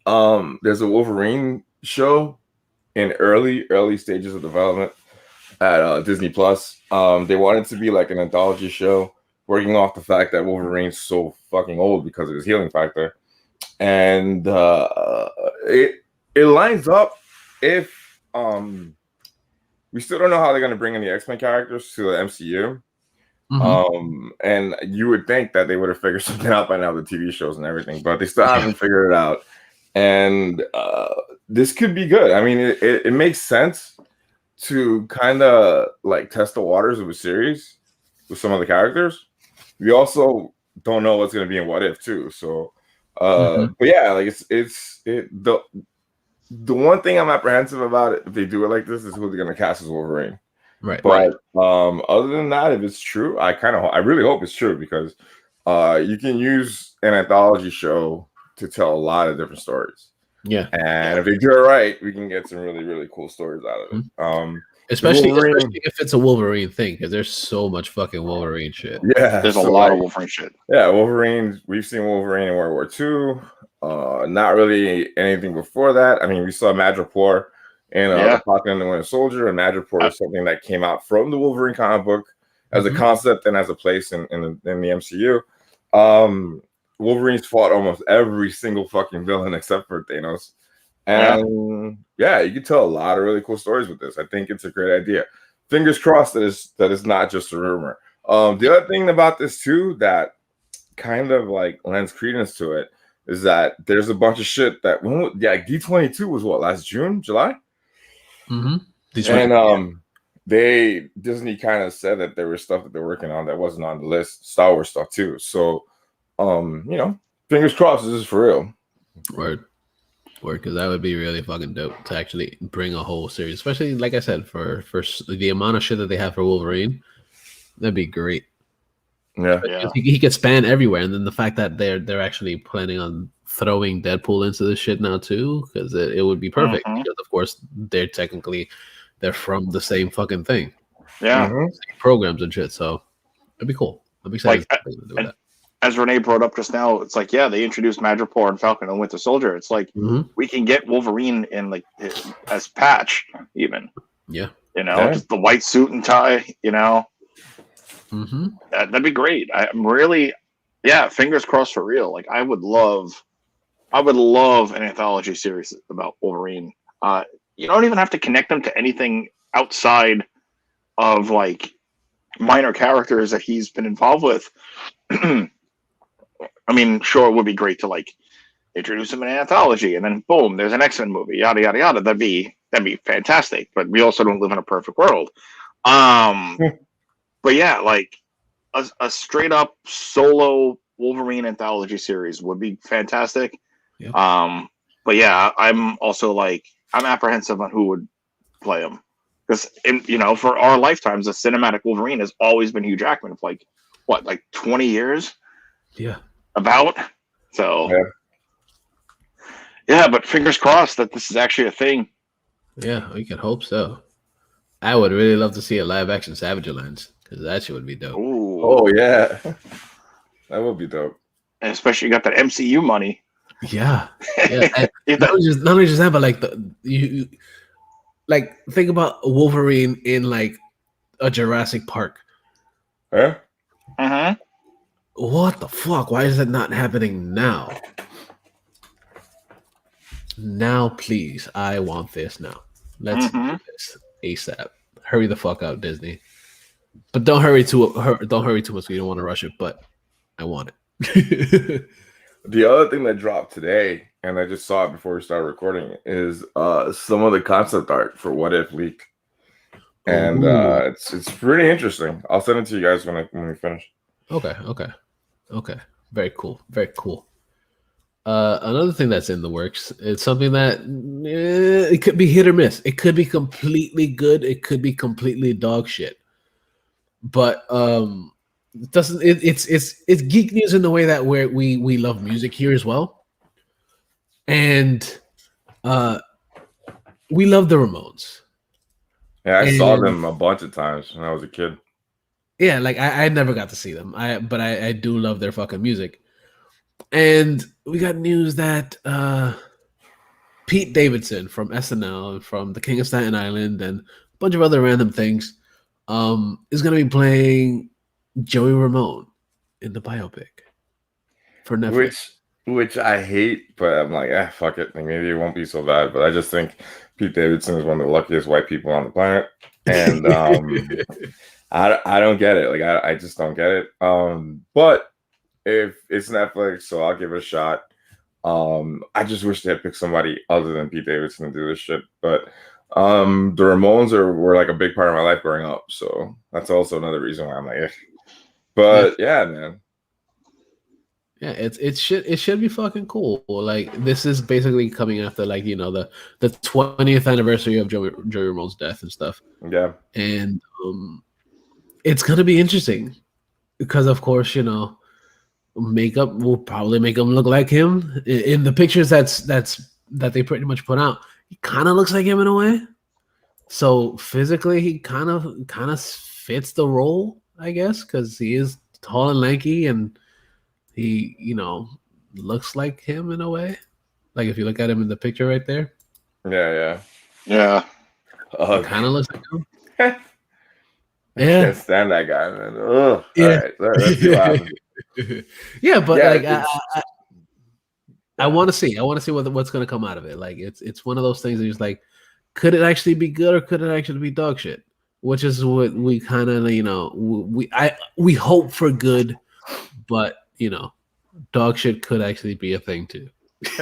there's a Wolverine show in early stages of development at Disney Plus. They want it to be like an anthology show, working off the fact that Wolverine's so fucking old because of his healing factor, and it lines up if we still don't know how they're going to bring in the X-Men characters to the MCU. Mm-hmm. And you would think that they would have figured something out by now, the TV shows and everything, but they still haven't figured it out. And this could be good. I mean, it makes sense to kind of like test the waters of a series with some of the characters. We also don't know what's going to be in What If too. So, but yeah, like the one thing I'm apprehensive about it, if they do it like this, is who they're going to cast as Wolverine.
Right.
But other than that, if it's true, I really hope it's true, because you can use an anthology show to tell a lot of different stories.
Yeah.
And if they do it right, we can get some really, really cool stories out of it.
Especially if it's a Wolverine thing, because there's so much fucking Wolverine shit.
Yeah.
There's a lot of Wolverine shit.
Yeah, Wolverine. We've seen Wolverine in World War II. Not really anything before that. I mean, we saw Madripoor in the Falcon and the Winter Soldier, and Madripoor is something that came out from the Wolverine comic book as a concept and as a place in the MCU. Wolverine's fought almost every single fucking villain except for Thanos. And yeah, you can tell a lot of really cool stories with this. I think it's a great idea. Fingers crossed that it's not just a rumor. The other thing about this too that kind of like lends credence to it is that there's a bunch of shit that D22 was last July?
Mm-hmm.
And Disney kind of said that there was stuff that they're working on that wasn't on the list, Star Wars stuff too. So, fingers crossed this is for real.
Word, because that would be really fucking dope to actually bring a whole series, especially like I said, for the amount of shit that they have for Wolverine. That'd be great.
Yeah.
He could span everywhere, and then the fact that they're actually planning on throwing Deadpool into this shit now too, because it would be perfect. Because of course they're from the same fucking thing.
Yeah,
same programs and shit. So it'd be cool. I'm excited to do that.
As Renee brought up just now, it's like, yeah, they introduced Madripoor and Falcon and Winter Soldier. It's like we can get Wolverine in like as Patch even.
Yeah.
Just the white suit and tie. That'd be great. I'm really, fingers crossed for real. Like I would love an anthology series about Wolverine. You don't even have to connect them to anything outside of like minor characters that he's been involved with. I mean, sure, it would be great to like introduce him in an anthology, and then boom, there's an X-Men movie, yada yada yada. That'd be fantastic. But we also don't live in a perfect world. But yeah, like a straight up solo Wolverine anthology series would be fantastic.
Yep.
But yeah, I'm also like I'm apprehensive on who would play him because for our lifetimes, the cinematic Wolverine has always been Hugh Jackman for like 20 years.
Yeah.
About. So. Yeah, but fingers crossed that this is actually a thing.
Yeah, we can hope so. I would really love to see a live action Savage Alliance because that shit would be dope.
Ooh.
Oh yeah, that would be dope.
And especially you got that MCU money.
Yeah. not only just that, but like you like think about Wolverine in like a Jurassic Park.
Yeah.
What the fuck? Why is that not happening now? Now, please. I want this now. Let's do this ASAP. Hurry the fuck out, Disney. But don't hurry too much. So you don't want to rush it. But I want it.
The other thing that dropped today, and I just saw it before we started recording, is some of the concept art for What If leaked, and it's pretty interesting. I'll send it to you guys when we finish.
Okay. Very cool. Another thing that's in the works is something that it could be hit or miss. It could be completely good. It could be completely dog shit. But it doesn't. It's geek news in the way that we love music here as well, and we love the Ramones.
Yeah, I saw them a bunch of times when I was a kid.
Yeah, like I never got to see them. But I do love their fucking music. And we got news that Pete Davidson from SNL and from The King of Staten Island and a bunch of other random things is going to be playing Joey Ramone in the biopic for Netflix.
Which I hate, but I'm like, fuck it. Like, maybe it won't be so bad. But I just think Pete Davidson is one of the luckiest white people on the planet. And I don't get it. Like, I just don't get it. But if it's Netflix, so I'll give it a shot. I just wish they had picked somebody other than Pete Davidson to do this shit. But the Ramones were like a big part of my life growing up, so that's also another reason why I'm like, But yeah, man.
Yeah, it should be fucking cool. Like this is basically coming after like the 20th anniversary of Joey Ramone's death and stuff.
Yeah,
and it's gonna be interesting because of course makeup will probably make him look like him in the pictures that they pretty much put out. He kind of looks like him in a way. So physically, he kind of fits the role, I guess, because he is tall and lanky, and he looks like him in a way. Like if you look at him in the picture right there.
Yeah.
Kind of looks like him.
I can't stand that guy, man. Ugh.
Yeah.
All right, let's see what happens.
Yeah, but like I want to see what's going to come out of it. Like it's one of those things that is like, could it actually be good or could it actually be dog shit? Which is what we kind of we hope for good, but dog shit could actually be a thing too.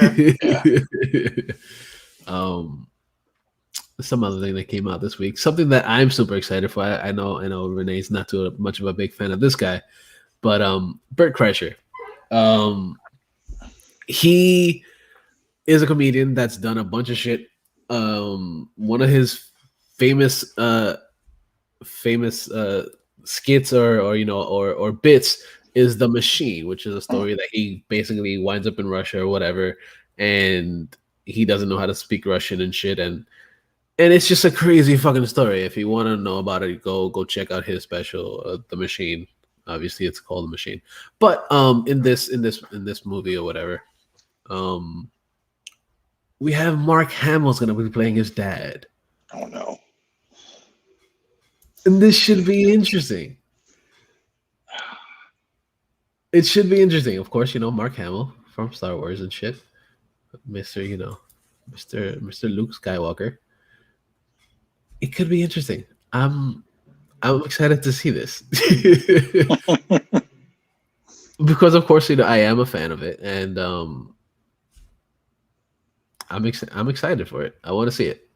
Yeah.
some other thing that came out this week. Something that I'm super excited for. I know Renee's not too much of a big fan of this guy, but Bert Kreischer. He is a comedian that's done a bunch of shit. One of his famous skits or bits is The Machine, which is a story that he basically winds up in Russia or whatever, and he doesn't know how to speak Russian and shit, and it's just a crazy fucking story. If you want to know about it, go check out his special, The Machine. Obviously, it's called The Machine. But in this movie or whatever, we have Mark Hamill's gonna be playing his dad.
Oh no!
And this should be interesting. It should be interesting. Of course, Mark Hamill from Star Wars and shit. Mr. Luke Skywalker. It could be interesting. I'm excited to see this. Because of course, I am a fan of it, and I'm excited for it. I want to see it.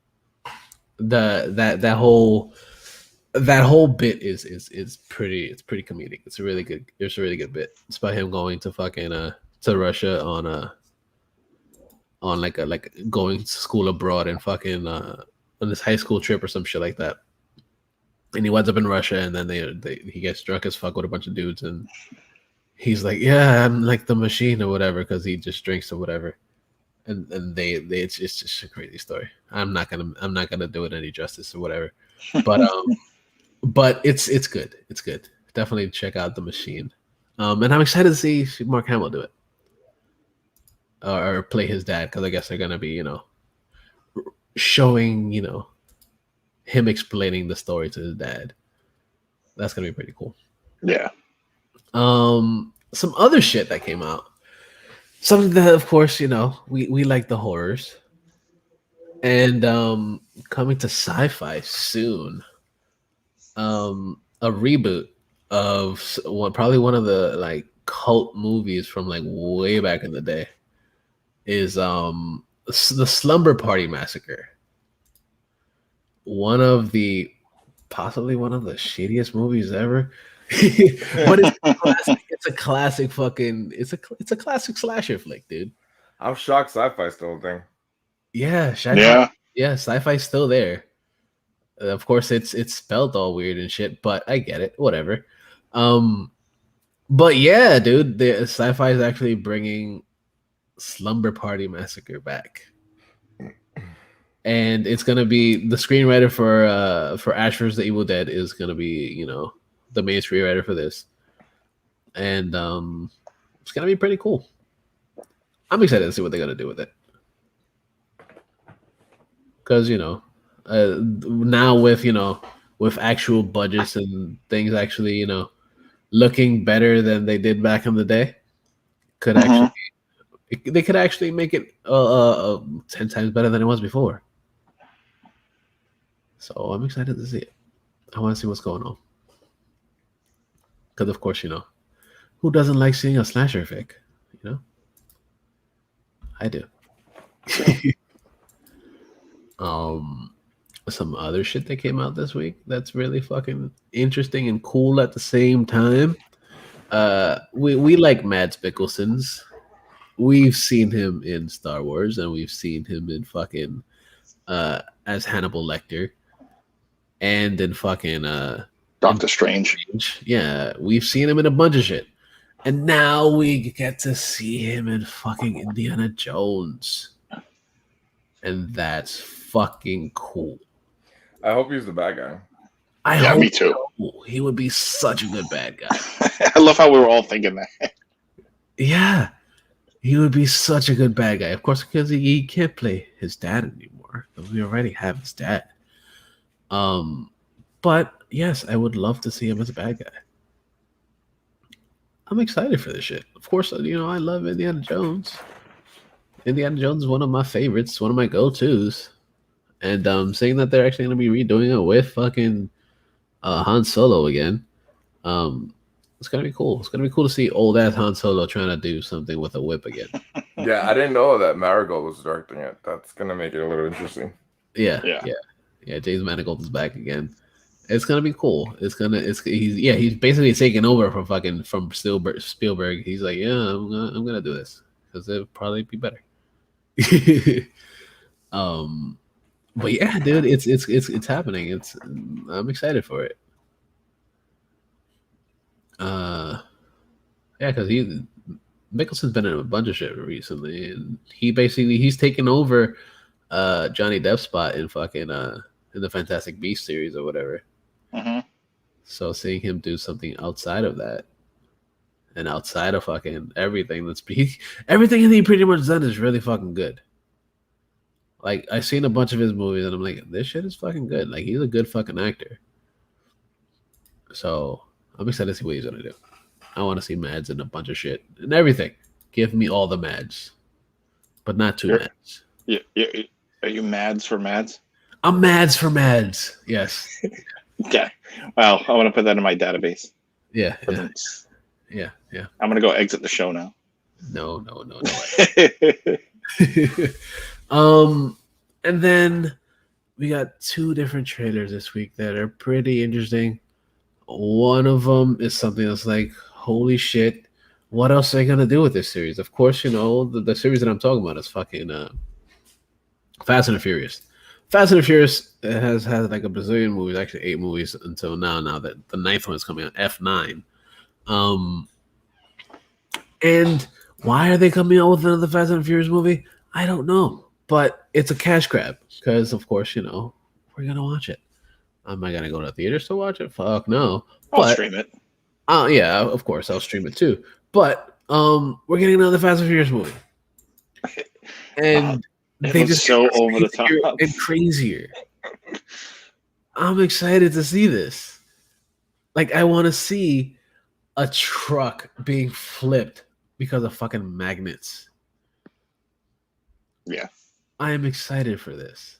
That whole bit is pretty comedic. It's a really good bit. It's about him going to fucking to Russia on like going to school abroad and fucking on this high school trip or some shit like that. And he winds up in Russia, and then he gets drunk as fuck with a bunch of dudes, and he's like, "Yeah, I'm like the machine or whatever," because he just drinks or whatever. And it's just a crazy story. I'm not gonna do it any justice or whatever, but it's good. It's good. Definitely check out The Machine. And I'm excited to see Mark Hamill do it or play his dad, because I guess they're gonna be showing him explaining the story to his dad. That's gonna be pretty cool.
Yeah.
Some other shit that came out. Something that, of course, we like the horrors. And coming to sci-fi soon. A reboot of probably one of the like cult movies from like way back in the day is the Slumber Party Massacre. Possibly one of the shittiest movies ever. But it's a classic fucking it's a classic slasher flick, dude.
I'm shocked sci-fi still a thing.
Yeah, sci-fi's still there. Of course, it's spelled all weird and shit, but I get it. Whatever. But yeah, dude, the sci-fi is actually bringing Slumber Party Massacre back, and it's gonna be the screenwriter for Ash vs. the Evil Dead is gonna be the main screenwriter for this, and it's gonna be pretty cool. I'm excited to see what they're gonna do with it, because now with actual budgets and things actually looking better than they did back in the day, they could actually make it 10 times better than it was before. So I'm excited to see it. I want to see what's going on. Because of course, who doesn't like seeing a slasher fic? I do. Some other shit that came out this week that's really fucking interesting and cool at the same time. We like Mads Mikkelsen's. We've seen him in Star Wars, and we've seen him in fucking as Hannibal Lecter, and in fucking
Doctor Strange.
Yeah, we've seen him in a bunch of shit, and now we get to see him in fucking Indiana Jones, and that's fucking cool.
I hope he's the bad guy.
Yeah, me too.
So. He would be such a good bad guy.
I love how we were all thinking that.
Yeah, he would be such a good bad guy. Of course, because he can't play his dad anymore. We already have his dad. But yes, I would love to see him as a bad guy. I'm excited for this shit. Of course, I love Indiana Jones. Indiana Jones is one of my favorites, one of my go-tos. And saying that they're actually going to be redoing it with fucking Han Solo again, it's going to be cool. It's going to be cool to see old-ass Han Solo trying to do something with a whip again.
Yeah, I didn't know that Marigold was directing it. That's going to make it a little interesting.
Yeah. Yeah, James Mangold is back again. It's gonna be cool. He's basically taking over from Spielberg. He's like, yeah, I'm gonna do this because it'll probably be better. um, but yeah, dude, it's happening. I'm excited for it. Yeah, because Mickelson's been in a bunch of shit recently, and he's taken over Johnny Depp's spot in in the Fantastic Beasts series or whatever.
Mm-hmm.
So seeing him do something outside of that and outside of fucking everything everything he pretty much done is really fucking good. Like I've seen a bunch of his movies and I'm like, this shit is fucking good. Like he's a good fucking actor. So I'm excited to see what he's gonna do. I want to see Mads in a bunch of shit and everything. Give me all the Mads, but not too Mads.
Are you Mads for Mads?
I'm Mads for Mads. Yes.
Okay. Well, I want to put that in my database.
Yeah.
I'm gonna go exit the show now.
No. And then we got 2 different trailers this week that are pretty interesting. One of them is something that's like, holy shit, what else are they gonna do with this series? Of course, the series that I'm talking about is fucking Fast and Furious. Fast and Furious has had like a bazillion movies, actually 8 movies until now. Now that the 9th one is coming out, F9. And why are they coming out with another Fast and Furious movie? I don't know, but it's a cash grab because, of course, we're gonna watch it. Am I gonna go to the theaters to watch it? Fuck no.
I'll stream it.
Oh yeah, of course I'll stream it too. But we're getting another Fast and Furious movie, and
they just so over the top
and crazier. I'm excited to see this. Like I want to see a truck being flipped because of fucking magnets.
Yeah,
I am excited for this.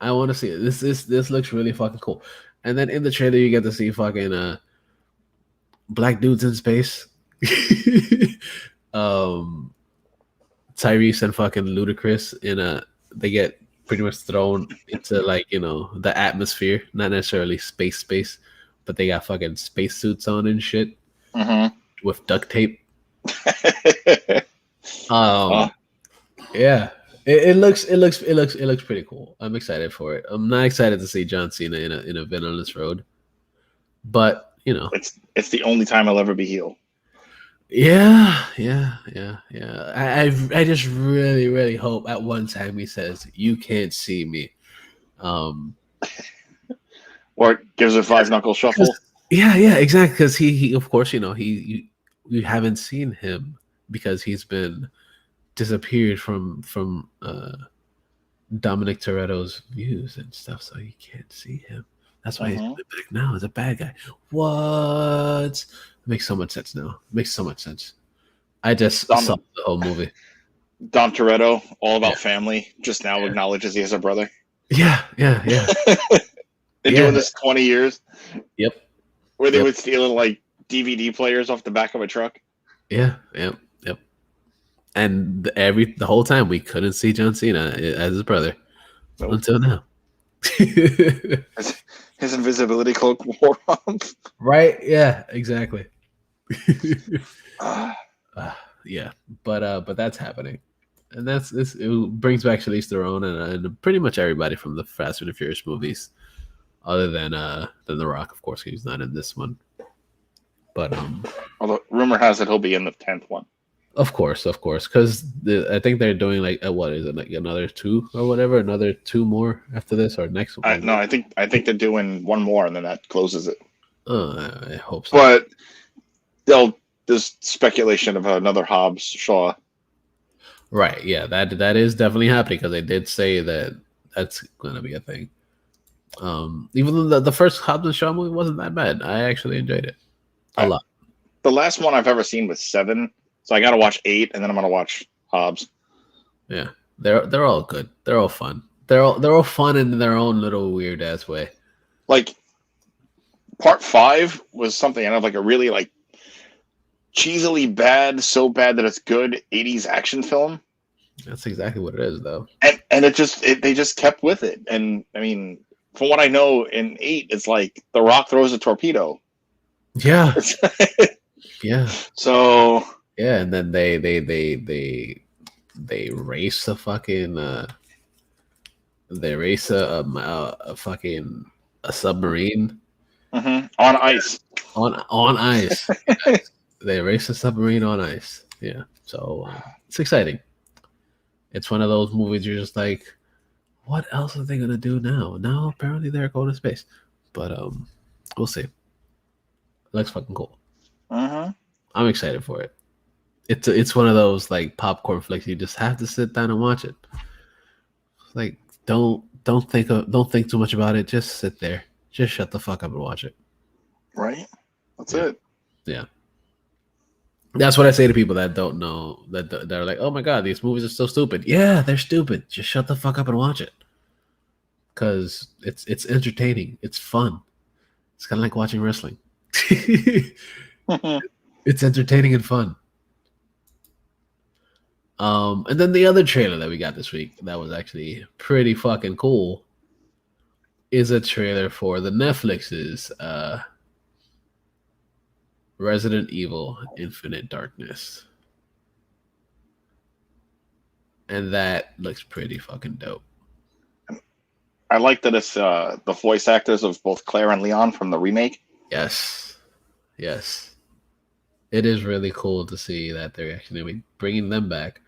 I want to see it. This looks really fucking cool. And then in the trailer, you get to see fucking black dudes in space. Tyrese and fucking Ludacris they get pretty much thrown into like the atmosphere, not necessarily space, but they got fucking spacesuits on and shit with duct tape. Yeah. It looks pretty cool. I'm excited for it. I'm not excited to see John Cena in a villainous road, but
it's the only time I'll ever be heel.
Yeah. I just really, really hope at one time he says, "You can't see me,"
or gives a 5-knuckle shuffle.
Yeah, exactly. Because he of course you haven't seen him because he's been disappeared from Dominic Toretto's views and stuff, so you can't see him. That's why he's back now as a bad guy. What? Makes so much sense now. Makes so much sense. I just saw the whole movie.
Dom Toretto, all about family, just now acknowledges he has a brother.
Yeah.
Been doing this 20 years.
Yep.
Where they would steal like DVD players off the back of a truck.
Yep. And the whole time we couldn't see John Cena as his brother until now.
His invisibility cloak wore off.
Right? Yeah, exactly. Yeah, but that's happening, and it brings back Charlize Theron and pretty much everybody from the Fast and the Furious movies, other than The Rock, of course, he's not in this one. But
although rumor has it he'll be in the 10th one.
Of course, because I think they're doing like what is it, like another 2 or whatever, another 2 more after this or next one.
No, I think they're doing 1 more and then that closes it.
I hope so.
But there's speculation of another Hobbs Shaw.
Right? Yeah, that is definitely happening because they did say that's going to be a thing. Even though the first Hobbs and Shaw movie wasn't that bad, I actually enjoyed it a lot.
The last one I've ever seen was 7. So I got to watch 8, and then I'm going to watch Hobbs.
Yeah, they're all good. They're all fun. They're all fun in their own little weird ass way.
Like part 5 was something I have like a really like cheesily bad, so bad that it's good 80s action film.
That's exactly what it is, though.
And they just kept with it. And I mean, from what I know, in 8, it's like The Rock throws a torpedo.
Yeah. Yeah.
So
Yeah, and then they race a fucking they race a fucking a submarine
on ice.
on ice. Yes. They race a submarine on ice. Yeah, so it's exciting. It's one of those movies you're just like, what else are they gonna do now? Now apparently they're going to space, but we'll see. Looks fucking cool. I'm excited for it. It's one of those like popcorn flicks you just have to sit down and watch it. Like don't think too much about it. Just sit there. Just shut the fuck up and watch it.
Right. That's it.
Yeah. That's what I say to people that don't know that are like, oh my god, these movies are so stupid. Yeah, they're stupid. Just shut the fuck up and watch it. Cause it's entertaining. It's fun. It's kind of like watching wrestling. It's entertaining and fun. And then the other trailer that we got this week that was actually pretty fucking cool is a trailer for the Netflix's Resident Evil Infinite Darkness. And that looks pretty fucking dope.
I like that it's the voice actors of both Claire and Leon from the remake.
Yes. Yes. It is really cool to see that they're actually bringing them back.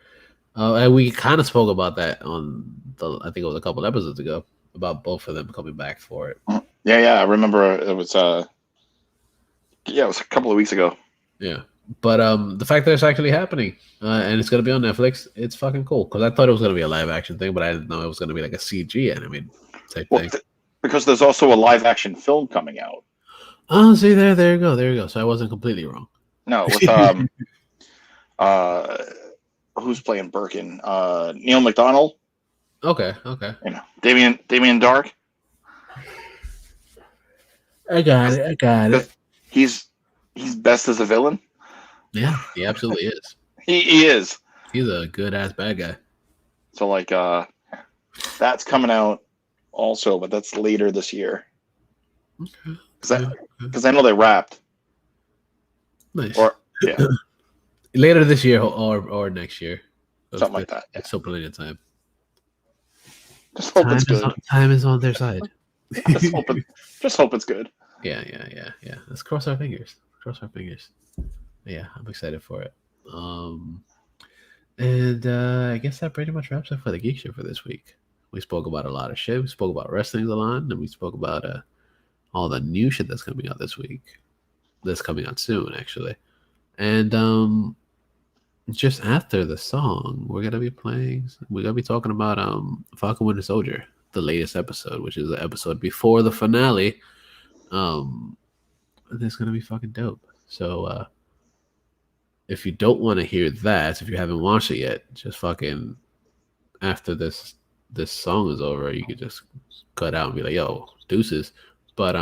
And we kind of spoke about that on I think it was a couple episodes ago, about both of them coming back for it.
Yeah, I remember it was it was a couple of weeks ago.
Yeah. But the fact that it's actually happening and it's going to be on Netflix, it's fucking cool. Because I thought it was going to be a live action thing, but I didn't know it was going to be like a CG animated type thing.
Because there's also a live action film coming out.
Oh, see, there you go. So I wasn't completely wrong.
No, with who's playing Birkin? Neil McDonald.
Okay.
You know, Damien Dark.
I got it.
He's best as a villain.
Yeah, he absolutely is.
He is.
He's a good ass bad guy.
So like that's coming out also, but that's later this year.
Okay.
Because I know they wrapped.
Nice.
Or yeah.
Later this year or next year.
Something like that.
It's still plenty of time.
Just hope it's good.
Time is on their side.
Just hope it's good.
Yeah. Let's cross our fingers. Yeah, I'm excited for it. And I guess that pretty much wraps up for the Geek Show for this week. We spoke about a lot of shit. We spoke about wrestling a lot, and we spoke about all the new shit that's coming out this week. That's coming out soon, actually. And just after the song, we're gonna be talking about Falcon Winter Soldier, the latest episode, which is the episode before the finale. It's gonna be fucking dope. So if you don't want to hear that, if you haven't watched it yet, just fucking after this song is over, you could just cut out and be like, yo, deuces. But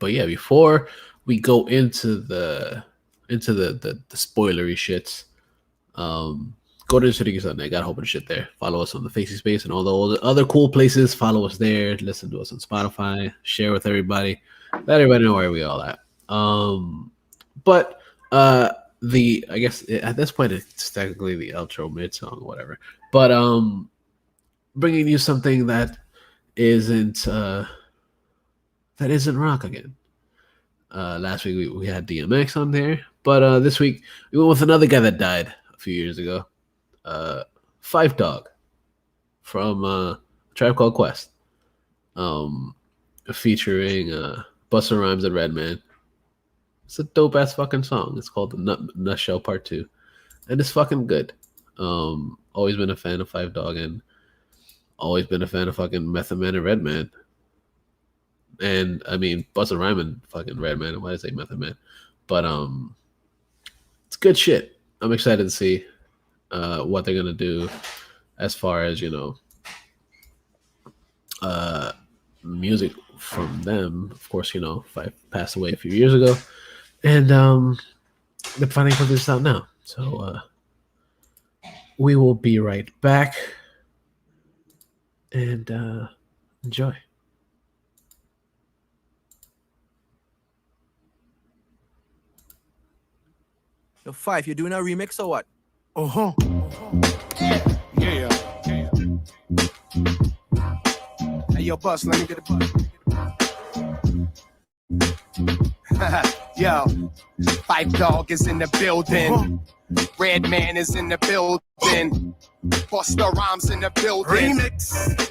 yeah, before we go into the spoilery shits, go to InnerCityGeeks.net. Got a whole bunch of shit there. Follow us on the Facey Space and all the other cool places. Follow us there. Listen to us on Spotify. Share with everybody. Let everybody know where we all at. But I guess at this point it's technically the outro mid song or whatever. But bringing you something that isn't rock again. Last week we had DMX on there, but this week we went with another guy that died a few years ago. Five Dog from Tribe Called Quest, featuring Busta Rhymes and Redman. It's a dope ass fucking song. It's called the Nutshell Part 2, and it's fucking good. Always been a fan of Five Dog, and always been a fan of fucking Method Man and Redman. And I mean Busta Rhymes and fucking Redman. Why did I say Method Man? But it's good shit. I'm excited to see what they're gonna do as far as music from them. Of course, Five passed away a few years ago, and they're finally putting this out now. So we will be right back and enjoy.
Yo, Five, you doing a remix or what?
Uh-huh. Yeah. Hey, yo, Bus, let me get a bus. Yo, Five Dog is in the building. Red Man is in the building. Busta Rhymes in the building. Remix.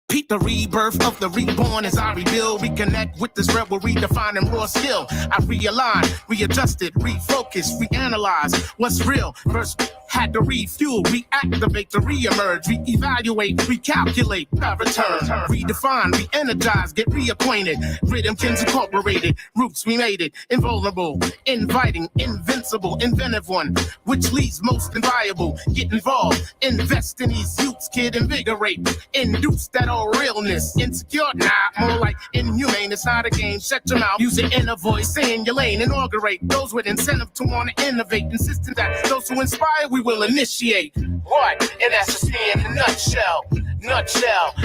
Peep the rebirth of the reborn as I rebuild, reconnect with this rebel, redefining raw skill. I realign, readjusted, refocus, reanalyze what's real. First had to refuel, reactivate to reemerge, reevaluate, recalculate, return, redefine, re-energize, get reacquainted. Rhythmkins incorporated, roots we made it, invulnerable, inviting, invincible, inventive one, which leads most inviolable. Get involved, invest in these youths, kid, invigorate, induce that all realness. Insecure, nah, more like inhumane. It's not a game. Shut your mouth, use your inner voice, stay in your lane, inaugurate those with incentive to want to innovate, insisting that those who inspire we will initiate. What? And that's just me in a nutshell. Nutshell.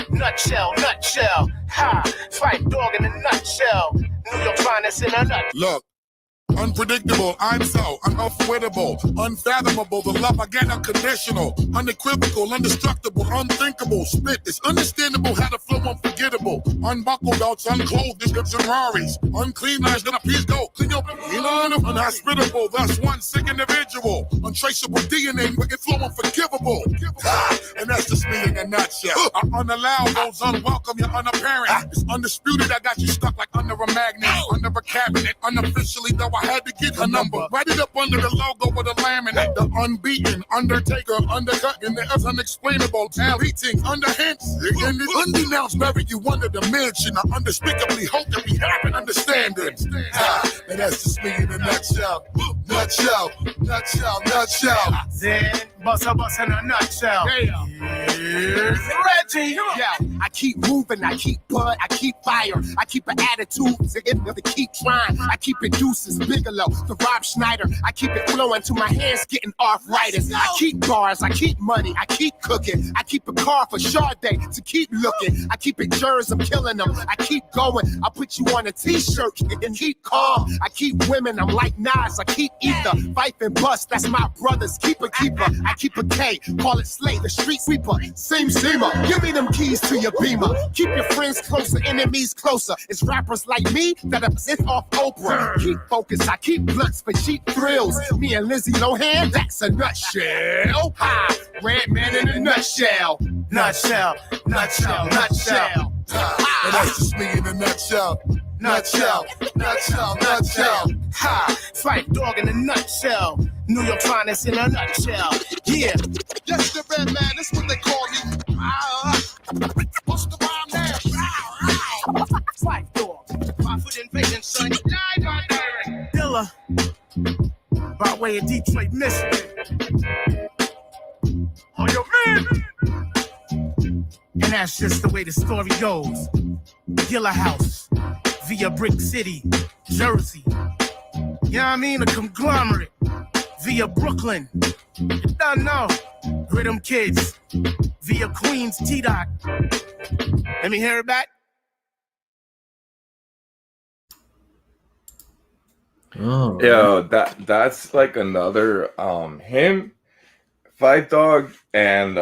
Ha! Fight Dog in a nutshell. New York finest in a nutshell.
Look, unpredictable, I'm so unavoidable, unfathomable, the love I get unconditional, unequivocal, indestructible, unthinkable, spit is understandable, how to flow unforgettable, unbuckled belts, unclothed, description Raris, unclean lines, then a piece go, clean your unhospitable, thus one sick individual, untraceable DNA, wicked flow unforgivable, and that's just me in a nutshell. I unallow those unwelcome, you're unapparent, it's undisputed, I got you stuck like under a magnet, under a cabinet, unofficially though I had to get her number. Write it up under the logo with a laminate. The unbeaten, undertaker, undercut in the unexplainable. Beating, underhands, and the undenounced bury you under the mansion. I unspeakably hope that we have an understanding. And that's just me in a nutshell. Nutshell.
Then bust in a nutshell. Here's Reggie. Yeah, I keep moving, I keep bud, I keep fire, I keep an attitude to keep trying. I keep it deuces, Bigelow, the Rob Schneider. I keep it flowing till my hands getting arthritis. I keep bars, I keep money, I keep cooking. I keep a car for Sade to keep looking. I keep it jurors, I'm killing them. I keep going, I put you on a t-shirt and keep calm. I keep women, I'm like Nas, I keep ether. Fight and bust, that's my brother's keeper. I keep a K, call it Slay, the street sweeper. Same seamer, give me them keys to your Beamer. Keep your friends closer, enemies closer. It's rappers like me that are sent off Oprah. Keep focused, I keep blunts for cheap thrills. Me and Lizzie Lohan, that's a nutshell. Ha! Red Man in a nutshell. Nutshell.
And that's just me in a nutshell. Nutshell.
Ha! Fight Dog in a nutshell. New York finest in a nutshell. Yeah.
Yes, the Red Man, that's what they call me. What's the rhyme now?
Fight Dog. 5 foot invasion, son. Live on direct. Dilla. By way of Detroit, Michigan. Oh, yo, man. And that's just the way the story goes. Gilla House, via Brick City, Jersey. You know what I mean? A conglomerate, via Brooklyn. You don't know. Rhythm Kids, via Queens, T-Dot. Let me hear it back.
Oh,
Yo, that's like another him, Fight Dog, and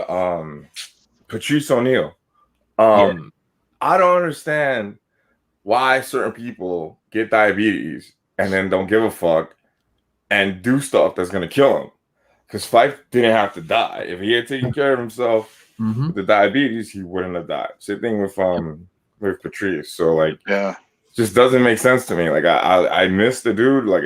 Patrice O'Neal. I don't understand why certain people get diabetes and then don't give a fuck and do stuff that's gonna kill him. Because Fife didn't have to die. If he had taken care of himself with the diabetes, he wouldn't have died. Same thing with Patrice. So like,
Yeah.
just doesn't make sense to me. Like I miss the dude. Like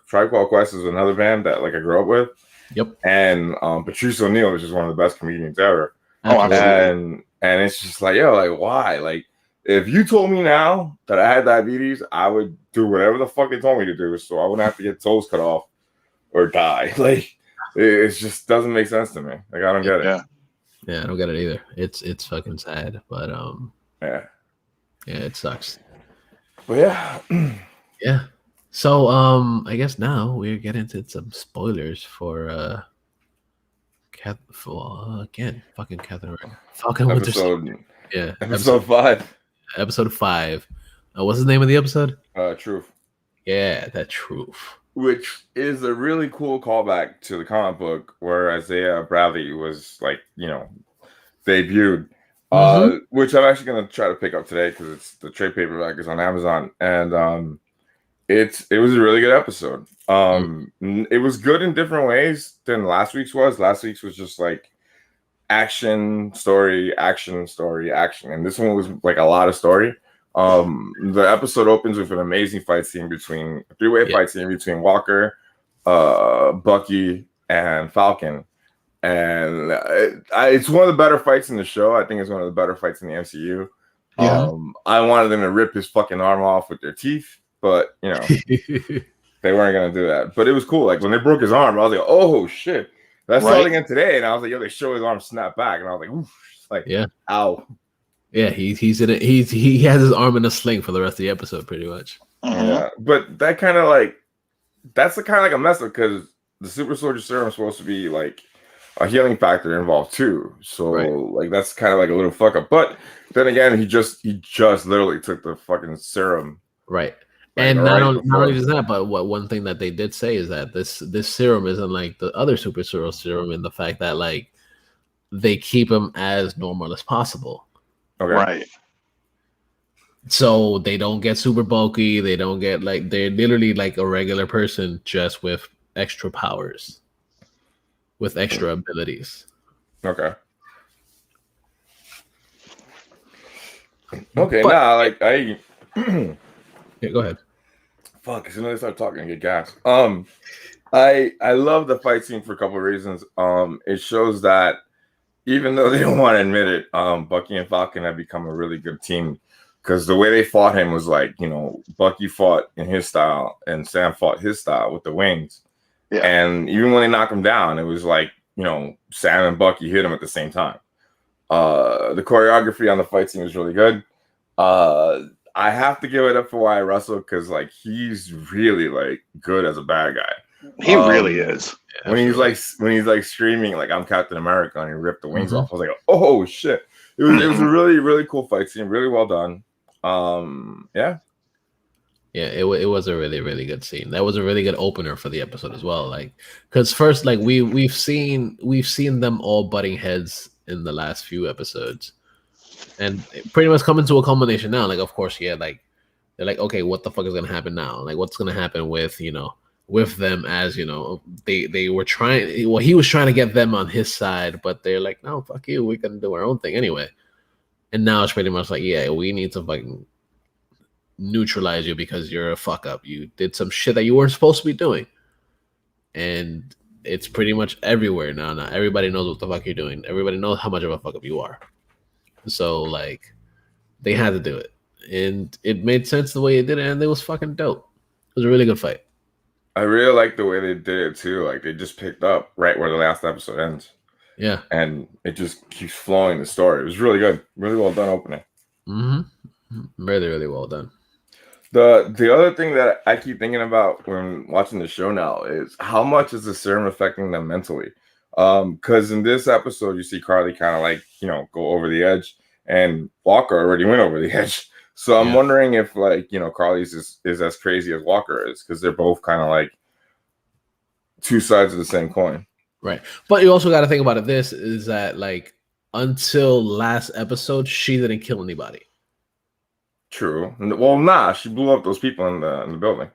Tribe Called Quest is another band that like I grew up with.
Yep.
And Patrice O'Neal is just one of the best comedians ever.
Absolutely.
And it's just like, yo, like why? Like if you told me now that I had diabetes, I would do whatever the fuck they told me to do, so I wouldn't have to get toes cut off or die. Like it just doesn't make sense to me. Like I don't get it.
Yeah, I don't get it either. It's fucking sad, but
yeah,
it sucks.
But yeah.
Yeah. So I guess now we're getting into some spoilers for Again, fucking Catherine. Falcon Winter Soldier.
Episode
Yeah,
episode 5.
episode 5. What's the name of the episode?
Truth.
Yeah, that truth.
Which is a really cool callback to the comic book where Isaiah Bradley was like, debuted. Which I'm actually gonna try to pick up today because it's the trade paperback is on Amazon, and it was a really good episode. It was good in different ways than last week's was. Last week's was just like action, story, action, story, action, and this one was like a lot of story. The episode opens with an amazing fight scene between a three-way fight scene between Walker, Bucky, and Falcon. And it's one of the better fights in the show. I think it's one of the better fights in the MCU.
Yeah.
I wanted them to rip his fucking arm off with their teeth, but they weren't gonna do that. But it was cool. Like when they broke his arm, I was like, "Oh shit!" That's starting again today, and I was like, "Yo, they show his arm snap back," and I was like, "Oof!" Like, ow.
Yeah, he's in it. He has his arm in a sling for the rest of the episode, pretty much.
Yeah, but that kind of like that's the kind of like a mess up because the super soldier serum is supposed to be like a healing factor involved too. So like that's kind of like a little fuck up. But then again, he just literally took the fucking serum.
Right. And not only just that, but one thing that they did say is that this serum isn't like the other super serum in the fact that like they keep him as normal as possible.
Okay.
Right.
So they don't get super bulky. They don't get like they're literally like a regular person just with extra powers, with extra abilities.
Okay. Okay. Now, like I.
Yeah, go ahead.
Fuck! As soon as I start talking, I get gas. I love the fight scene for a couple of reasons. It shows that even though they don't want to admit it, Bucky and Falcon have become a really good team because the way they fought him was like, Bucky fought in his style and Sam fought his style with the wings. Yeah. And even when they knocked him down, it was like, Sam and Bucky hit him at the same time. The choreography on the fight scene was really good. I have to give it up for Wyatt Russell because like he's really like good as a bad guy.
He really is.
Yeah, when he's like screaming like I'm Captain America and he ripped the wings off, I was like, oh shit! It was a really really cool fight scene, really well done. Yeah,
it was a really really good scene. That was a really good opener for the episode as well. Like because first like we've seen them all butting heads in the last few episodes, and pretty much coming to a culmination now. Like of course like they're like okay, what the fuck is gonna happen now? Like what's gonna happen with with them as they were trying. Well, he was trying to get them on his side, but they're like, no, fuck you, we can do our own thing anyway. And now it's pretty much like, yeah, we need to fucking neutralize you because you're a fuck up. You did some shit that you weren't supposed to be doing, and it's pretty much everywhere now. Now everybody knows what the fuck you're doing. Everybody knows how much of a fuck up you are. So like, they had to do it, and it made sense the way it did it, and it was fucking dope. It was a really good fight.
I really like the way they did it too. Like they just picked up right where the last episode ends.
Yeah.
And it just keeps flowing the story. It was really good. Really well done opening.
Really, really well done.
The other thing that I keep thinking about when watching the show now is how much is the serum affecting them mentally? Because in this episode, you see Carly kind of like, go over the edge, and Walker already went over the edge. So I'm wondering if like, Carly's is as crazy as Walker is because they're both kind of like two sides of the same coin.
Right. But you also got to think about it. This is that like until last episode, she didn't kill anybody.
True. Well, nah, she blew up those people in the building.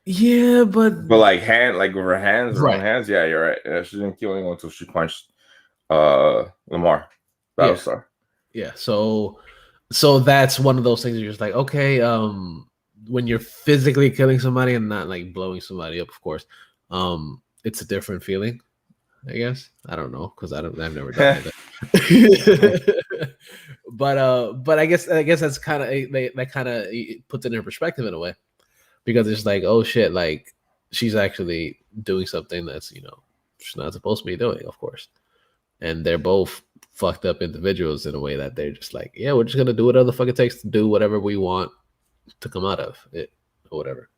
Yeah, but
like with her hands, her own hands. Yeah, you're right. Yeah, she didn't kill anyone until she punched Lamar, Battlestar.
Yeah. So that's one of those things you're just like, okay, when you're physically killing somebody and not like blowing somebody up, of course, it's a different feeling, I guess. I don't know because I've never done that. but I guess that's kind of that kind of puts it in perspective in a way because it's like, oh shit, like she's actually doing something that's she's not supposed to be doing, of course, and they're both fucked up individuals in a way that they're just like, yeah, we're just gonna do whatever the fuck it takes to do whatever we want to come out of it or whatever.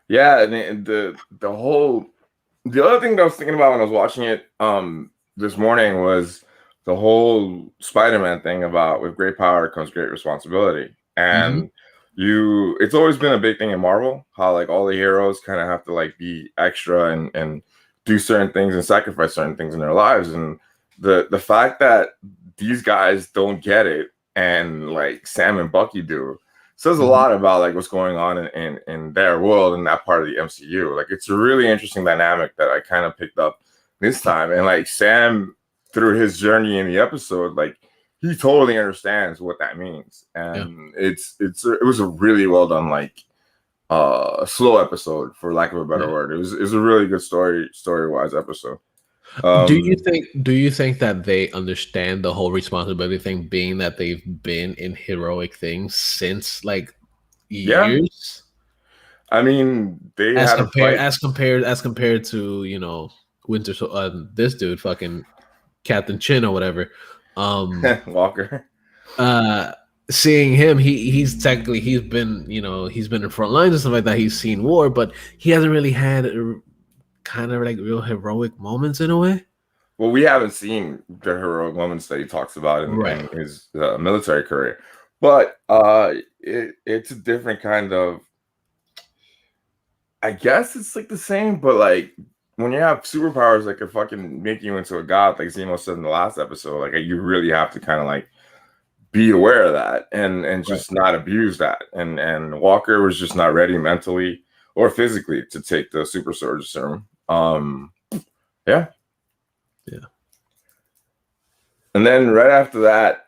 Yeah, and the other thing that I was thinking about when I was watching it, this morning was the whole Spider-Man thing about with great power comes great responsibility. And it's always been a big thing in Marvel, how like all the heroes kind of have to like be extra and do certain things and sacrifice certain things in their lives. And the fact that these guys don't get it and like Sam and Bucky do says a lot about like what's going on in their world in that part of the MCU. Like it's a really interesting dynamic that I kind of picked up this time. And like Sam, through his journey in the episode, like he totally understands what that means. And it was a really well done, like slow episode, for lack of a better word. It was a really good story-wise episode.
Do you think that they understand the whole responsibility thing, being that they've been in heroic things since like years?
I mean, they
as
had
compared to, you know, Winter this dude fucking Captain Chin or whatever.
Walker.
Seeing him, he's technically he's been in front lines and stuff like that. He's seen war, but he hasn't really had kind of like real heroic moments in a way.
Well, we haven't seen the heroic moments that he talks about in his military career, but it's a different kind of. I guess it's like the same, but like when you have superpowers that could fucking make you into a god, like Zemo said in the last episode, like you really have to kind of like be aware of that and just not abuse that. And Walker was just not ready mentally or physically to take the super soldier serum. Yeah. And then right after that,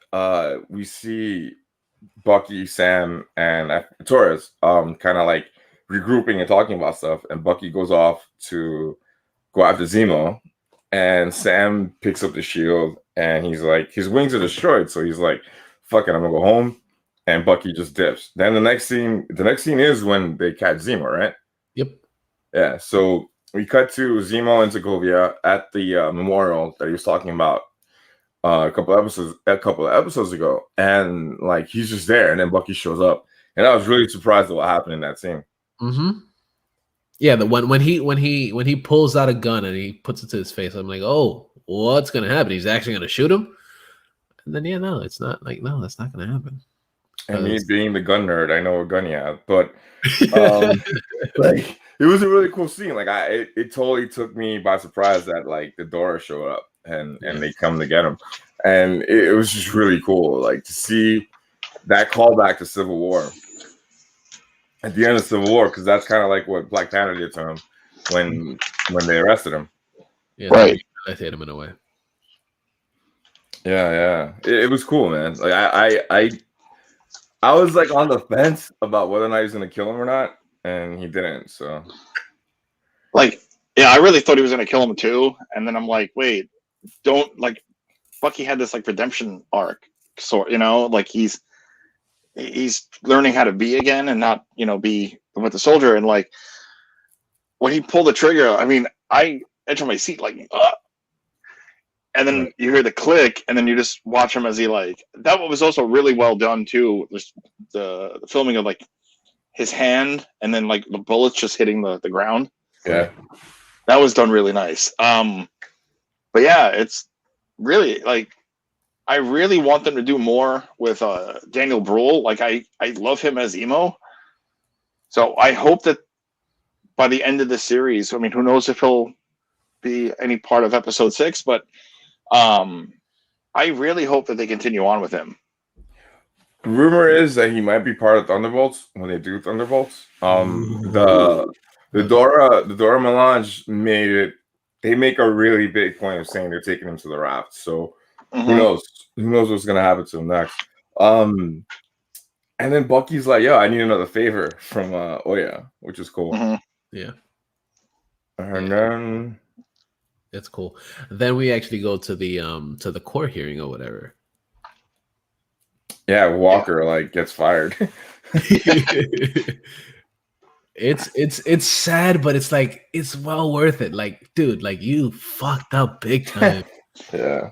we see Bucky, Sam, and Torres kind of like regrouping and talking about stuff. And Bucky goes off to go after Zemo, and Sam picks up the shield, and he's like, his wings are destroyed, so he's like, "Fuck it, I'm gonna go home." And Bucky just dips. Then the next scene is when they catch Zemo, right?
Yep.
Yeah. So we cut to Zemo and Sokovia at the memorial that he was talking about a couple of episodes ago, and like he's just there, and then Bucky shows up, and I was really surprised at what happened in that scene.
Yeah, the when he pulls out a gun and he puts it to his face, I'm like, oh, what's gonna happen? He's actually gonna shoot him? And then that's not gonna happen.
And me being the gun nerd, I know a gun you have, but like it was a really cool scene. Like it totally took me by surprise that like the Dora showed up and they come to get him, and it was just really cool, like to see that callback to Civil War. At the end of Civil War, because that's kind of like what Black Panther did to him when they arrested him.
Yeah,
right.
I hate him in a way.
Yeah. It was cool, man. Like I was like on the fence about whether or not he was gonna kill him or not, and he didn't. So,
like, yeah, I really thought he was gonna kill him too, and then I'm like, wait, don't like. Bucky had this like redemption arc, sort, like he's learning how to be again and not, be with the soldier. And like when he pulled the trigger, I mean, I edge on my seat, like, and then you hear the click, and then you just watch him as he like, that was also really well done too. Just the filming of like his hand and then like the bullets just hitting the ground.
Yeah.
That was done really nice. But yeah, it's really like, I really want them to do more with Daniel Bruhl. Like I love him as Emo. So I hope that by the end of the series, I mean, who knows if he'll be any part of episode 6, but I really hope that they continue on with him.
The rumor is that he might be part of Thunderbolts when they do Thunderbolts. The Dora Melange made it. They make a really big point of saying they're taking him to the raft. So who knows? Who knows what's gonna happen to him next? And then Bucky's like, "Yo, I need another favor from Oya," which is cool.
Yeah.
And then
it's cool. Then we actually go to the court hearing or whatever.
Yeah, Walker like gets fired.
It's sad, but it's like it's well worth it. Like, dude, like you fucked up big time.
Yeah.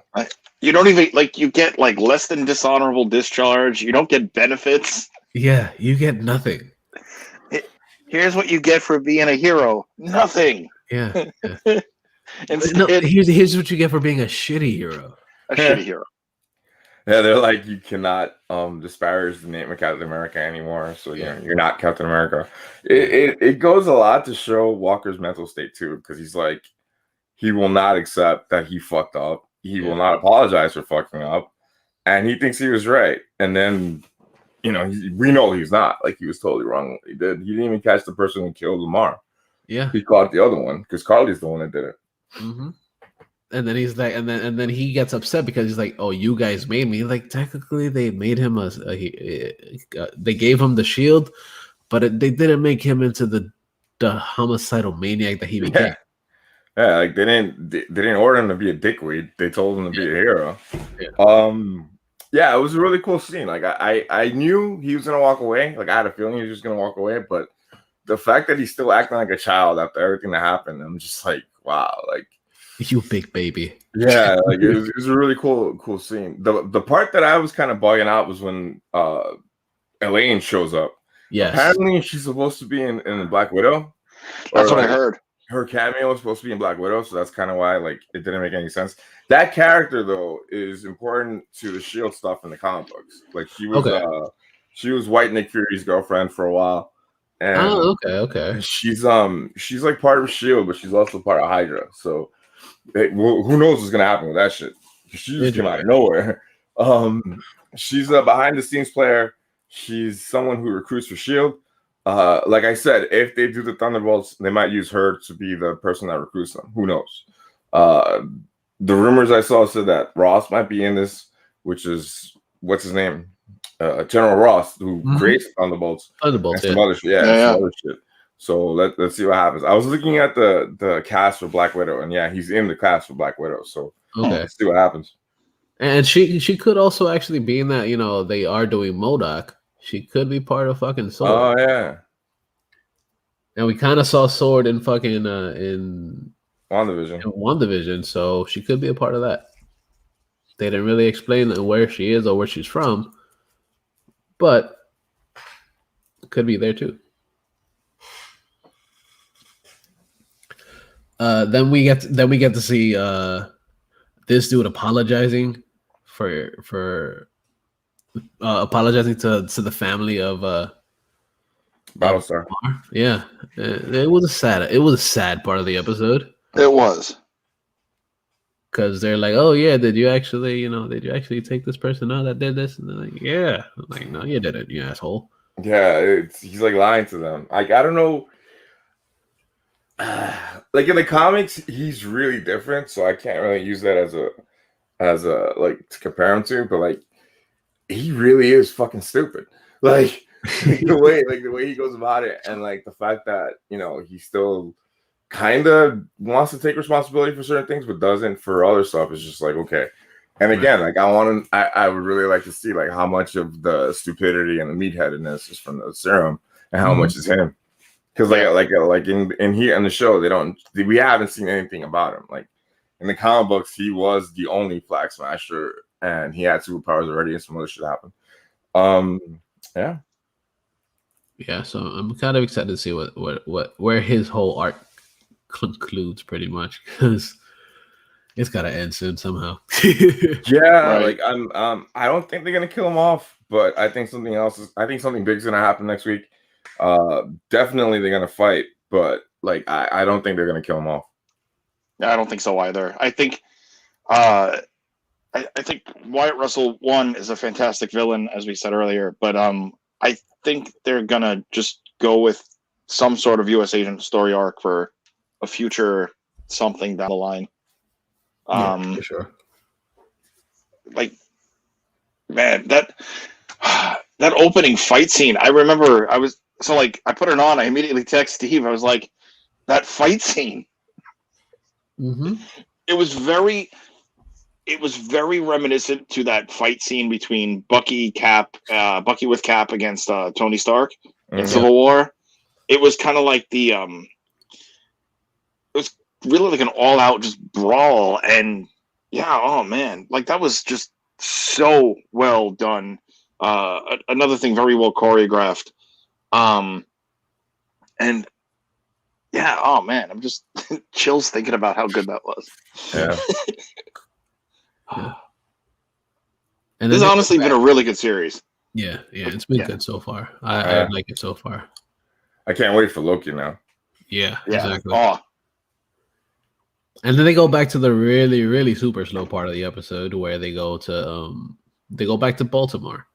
You don't even like you get like less than dishonorable discharge. You don't get benefits.
Yeah, you get nothing.
Here's what you get for being a hero. Nothing.
Yeah. No,
Instead,
here's what you get for being a shitty hero.
a shitty hero.
Yeah, they're like, you cannot disparage the name of Captain America anymore. So you're not Captain America. It goes a lot to show Walker's mental state too, because he's like, he will not accept that he fucked up. He will not apologize for fucking up, and he thinks he was right. And then, we know he's not. Like, he was totally wrong what he did. He didn't even catch the person who killed Lamar.
Yeah,
he caught the other one because Carly's the one that did it.
Mm-hmm. And then he's like, and then he gets upset because he's like, "Oh, you guys made me." Like, technically, they made him they gave him the shield, but they didn't make him into the homicidal maniac that he became.
Yeah, like they didn't order him to be a dickweed. They told him to be a hero. Yeah, it was a really cool scene. Like, I knew he was gonna walk away. Like, I had a feeling he was just gonna walk away, but the fact that he's still acting like a child after everything that happened, I'm just like, wow, like,
you big baby.
Yeah, like it was a really cool scene. The part that I was kind of bugging out was when Elaine shows up.
Yes.
Apparently she's supposed to be in Black Widow.
That's what I heard.
Her cameo was supposed to be in Black Widow, so that's kind of why like it didn't make any sense. That character though is important to the Shield stuff in the comic books. Like, she was White Nick Fury's girlfriend for a while. And
okay.
She's like part of Shield, but she's also part of Hydra. So who knows what's gonna happen with that shit? She just came out of nowhere. She's a behind the scenes player. She's someone who recruits for Shield. Like I said, if they do the Thunderbolts, they might use her to be the person that recruits them. Who knows? The rumors I saw said that Ross might be in this, which is what's his name, General Ross, who creates Thunderbolts.
Thunderbolts,
some other shit. Some other shit. So let's see what happens. I was looking at the cast for Black Widow, and he's in the cast for Black Widow. So let's see what happens.
And she could also actually be in that. They are doing MODOK. She could be part of fucking Sword.
Oh yeah.
And we kind of saw Sword in fucking in
WandaVision.
So she could be a part of that. They didn't really explain where she is or where she's from, but could be there too. Then we get to see this dude apologizing for apologizing to the family of
Battlestar.
Yeah, it was a sad part of the episode.
It was,
because they're like, "Oh yeah, did you actually take this person out that did this?" And they're like, "Yeah." I'm like, "No, you didn't, you asshole."
Yeah, he's like lying to them. Like, I don't know. Like, in the comics, he's really different, so I can't really use that as a like to compare him to. But like, he really is fucking stupid. Like, the way he goes about it, and like the fact that he still kind of wants to take responsibility for certain things, but doesn't for other stuff. Is just like, okay. And again, like, I would really like to see like how much of the stupidity and the meatheadedness is from the serum, and how much is him. Because like in here in the show, we haven't seen anything about him. Like, in the comic books, he was the only Flag Smasher, and he had superpowers already, and some other shit happened.
Yeah, so I'm kind of excited to see where his whole arc concludes, pretty much, because it's got to end soon somehow.
Like I don't think they're gonna kill him off, but I think something big's gonna happen next week. Definitely they're gonna fight, but like I don't think they're gonna kill him off.
I don't think so either. I think I think Wyatt Russell is a fantastic villain, as we said earlier, but I think they're gonna just go with some sort of US agent story arc for a future something down the line.
For sure.
Like, man, that opening fight scene, I remember I put it on, I immediately text Steve, I was like, that fight scene.
Mm-hmm.
It was very reminiscent to that fight scene between Bucky with Cap against Tony Stark in Civil War. It was kind of like it was really like an all-out just brawl, and oh man, like that was just so well done. Another thing, very well choreographed. And Yeah. Oh man, I'm just chills thinking about how good that was.
Yeah.
Yeah. And
This has
then
honestly been a really good series.
yeah, it's been
Yeah.
good so far. I like it so far.
I can't wait for Loki now.
Yeah,
Yeah.
exactly.
Oh,
And then they go back to the really, really super slow part of the episode where they go back to Baltimore.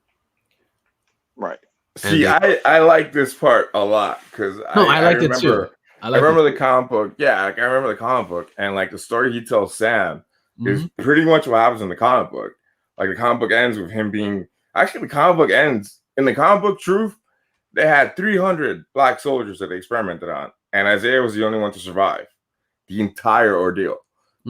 right.
See, I like this part a lot because
I
I
like it too.
remember I remember the comic book. Yeah, like, I remember the comic book, and like the story he tells Sam is pretty much what happens in the comic book. Like the comic book ends with him being actually the comic book ends in the comic book truth. They had 300 black soldiers that they experimented on, and Isaiah was the only one to survive the entire ordeal.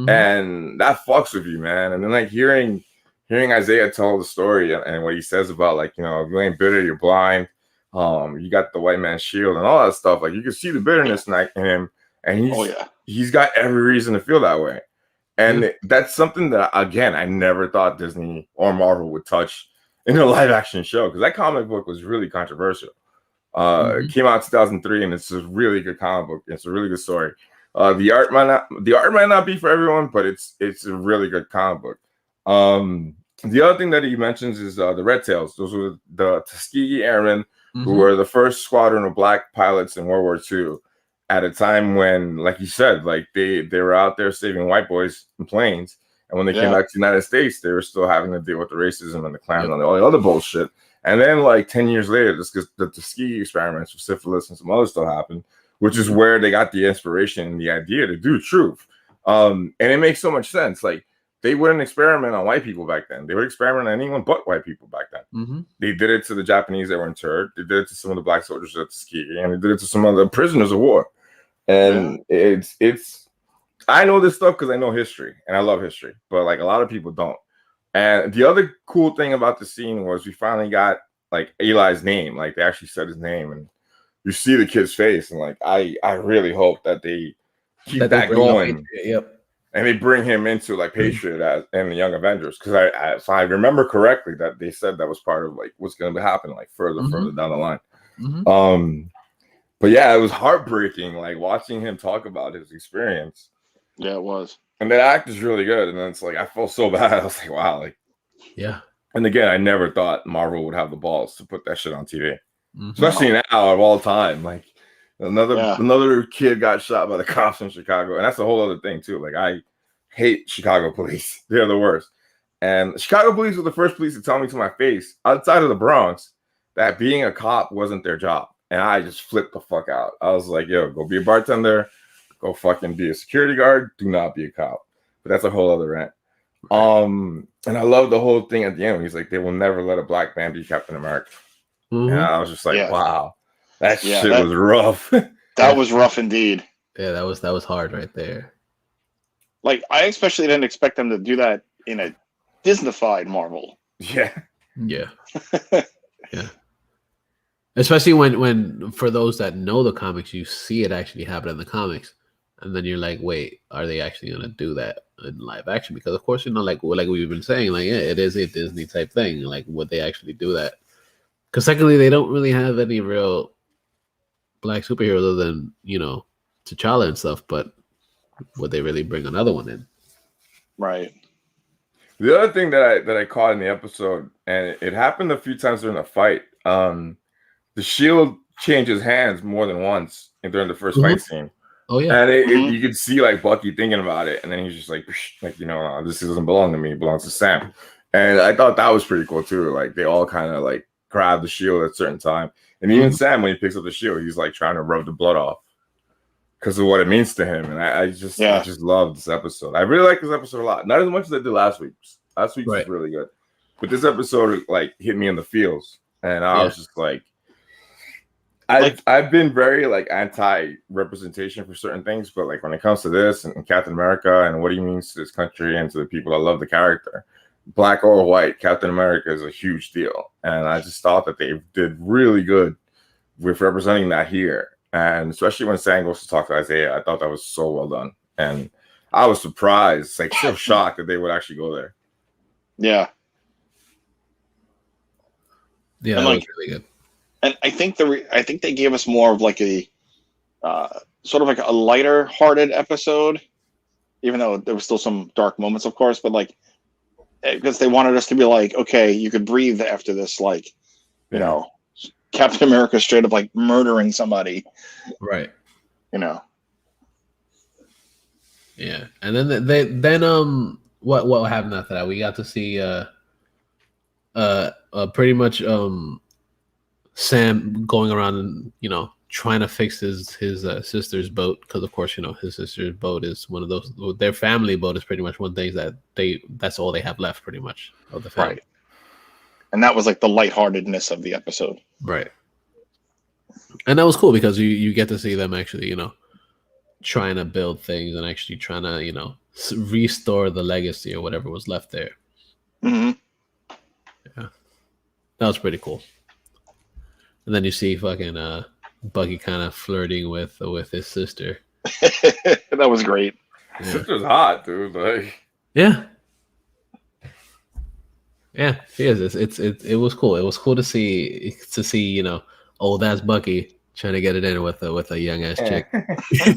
And that fucks with you, man. And then like hearing Isaiah tell the story and what he says about like, you know, if you ain't bitter, you're blind. You got the white man's shield and all that stuff. Like you can see the bitterness in him, and he's got every reason to feel that way. And that's something that again I never thought Disney or Marvel would touch in a live action show, because that comic book was really controversial. It came out in 2003, and it's a really good comic book. It's a really good story. The art might not be for everyone, but it's a really good comic book. The other thing that he mentions is the Red Tails. Those were the Tuskegee Airmen who were the first squadron of black pilots in World War II at a time when, like you said, like they were out there saving white boys in planes. And when they came back to the United States, they were still having to deal with the racism and the Klan and all the other bullshit. And then like 10 years later, the Tuskegee experiments with syphilis and some other stuff happened, which is where they got the inspiration and the idea to do truth. And it makes so much sense. Like they wouldn't experiment on white people back then. They would experiment on anyone but white people back then. They did it to the Japanese that were interned. They did it to some of the black soldiers at Tuskegee, and they did it to some of the prisoners of war. And it's I know this stuff because I know history and I love history, but like a lot of people don't. And the other cool thing about the scene was we finally got like Eli's name. Like they actually said his name, and you see the kid's face, and like I really hope that they keep that going. And they bring him into like Patriot as in the Young Avengers, because if I remember correctly, that they said that was part of like what's going to happen like further down the line. But yeah, it was heartbreaking like watching him talk about his experience.
Yeah, it was. And
that act is really good. And then it's like I felt so bad. I was like, wow, like And again, I never thought Marvel would have the balls to put that shit on TV, especially now of all time. Like another kid got shot by the cops in Chicago, and that's a whole other thing too. Like I hate Chicago police; they're the worst. And Chicago police were the first police to tell me to my face, outside of the Bronx, that being a cop wasn't their job, and I just flipped the fuck out. I was like, "Yo, go be a bartender, go fucking be a security guard. Do not be a cop." But that's a whole other rant. And I love the whole thing at the end when he's like, they will never let a black man be Captain America. And I was just like, wow, that shit was rough.
That was rough indeed.
Yeah, that was hard right there.
Like I especially didn't expect them to do that in a Disney-fied Marvel.
Yeah. Especially when for those that know the comics, you see it actually happen in the comics. And then you're like, wait, are they actually going to do that in live action? Because, of course, you know, like we've been saying, like, yeah, it is a Disney type thing. Like, would they actually do that? Because, secondly, they don't really have any real black superheroes other than, you know, T'Challa and stuff. But would they really bring another one in?
Right.
The other thing that I caught in the episode, and it happened a few times during the fight, the shield changes hands more than once during the first fight scene.
Oh yeah,
and you could see like Bucky thinking about it, and then he's just like, you know, this doesn't belong to me; it belongs to Sam. And I thought that was pretty cool too. Like they all kind of like grab the shield at a certain time, and even Sam, when he picks up the shield, he's like trying to rub the blood off because of what it means to him. And I just love this episode. I really like this episode a lot. Not as much as I did last week's. Last week's was really good, but this episode like hit me in the feels, and I was just like. I've been very like anti-representation for certain things, but like when it comes to this and Captain America and what he means to this country and to the people that love the character, black or white, Captain America is a huge deal. And I just thought that they did really good with representing that here. And especially when Sam goes to talk to Isaiah, I thought that was so well done. And I was surprised, like so shocked that they would actually go there.
Yeah.
Yeah, that was really good.
And I think they gave us more of like a sort of like a lighter hearted episode, even though there was still some dark moments, of course, but like, because they wanted us to be like, okay, you could breathe after this, like, you know, Captain America straight up like murdering somebody,
Right.
you know.
Yeah, and then what happened after that? We got to see pretty much Sam going around and trying to fix his sister's boat, because of course his sister's boat is one of those, their family boat is pretty much one thing that that's all they have left pretty much of the family.
Right. And that was like the lightheartedness of the episode.
Right. And that was cool because you get to see them actually trying to build things and actually trying to restore the legacy or whatever was left there.
Mm-hmm.
Yeah, that was pretty cool. And then you see fucking Bucky kind of flirting with his sister.
That was great.
Yeah. Sister's hot, dude. Like,
yeah, she is. It was cool. It was cool to see oh, that's Bucky trying to get it in with a young ass chick.
He's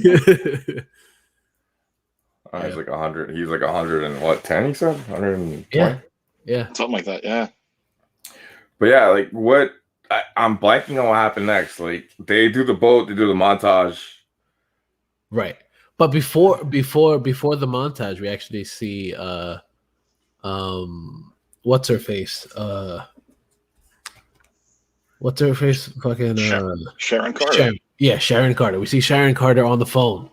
like 100. He's like 110. He said 120.
Yeah,
something like that. Yeah.
But yeah, like what I'm blanking on what happened next. Like they do the boat, they do the montage.
Right. But before the montage, we actually see what's her face? What's her face? Fucking
Sharon Carter.
Sharon Carter. We see Sharon Carter on the phone,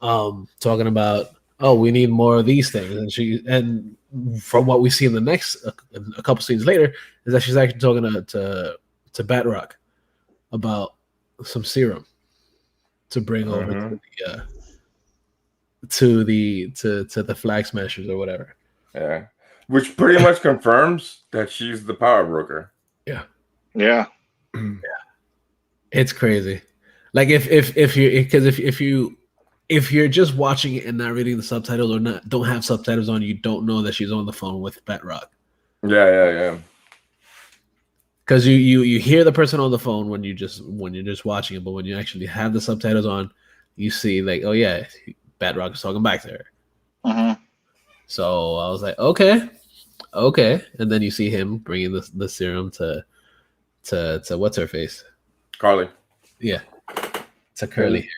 talking about, oh, we need more of these things, and from what we see in the next a couple scenes later is that she's actually talking to Batroc about some serum to bring over to the Flag Smashers or whatever.
Yeah, which pretty much confirms that she's the power broker.
Yeah.
Yeah.
It's crazy. Like if you're just watching it and not reading the subtitles or don't have subtitles on, you don't know that she's on the phone with Batroc.
Yeah.
Because you hear the person on the phone when you're just watching it, but when you actually have the subtitles on, you see like, oh yeah, Batroc is talking back to her.
Mm-hmm.
So I was like, okay, and then you see him bringing the serum to what's her face,
Carly.
Yeah, to Curly.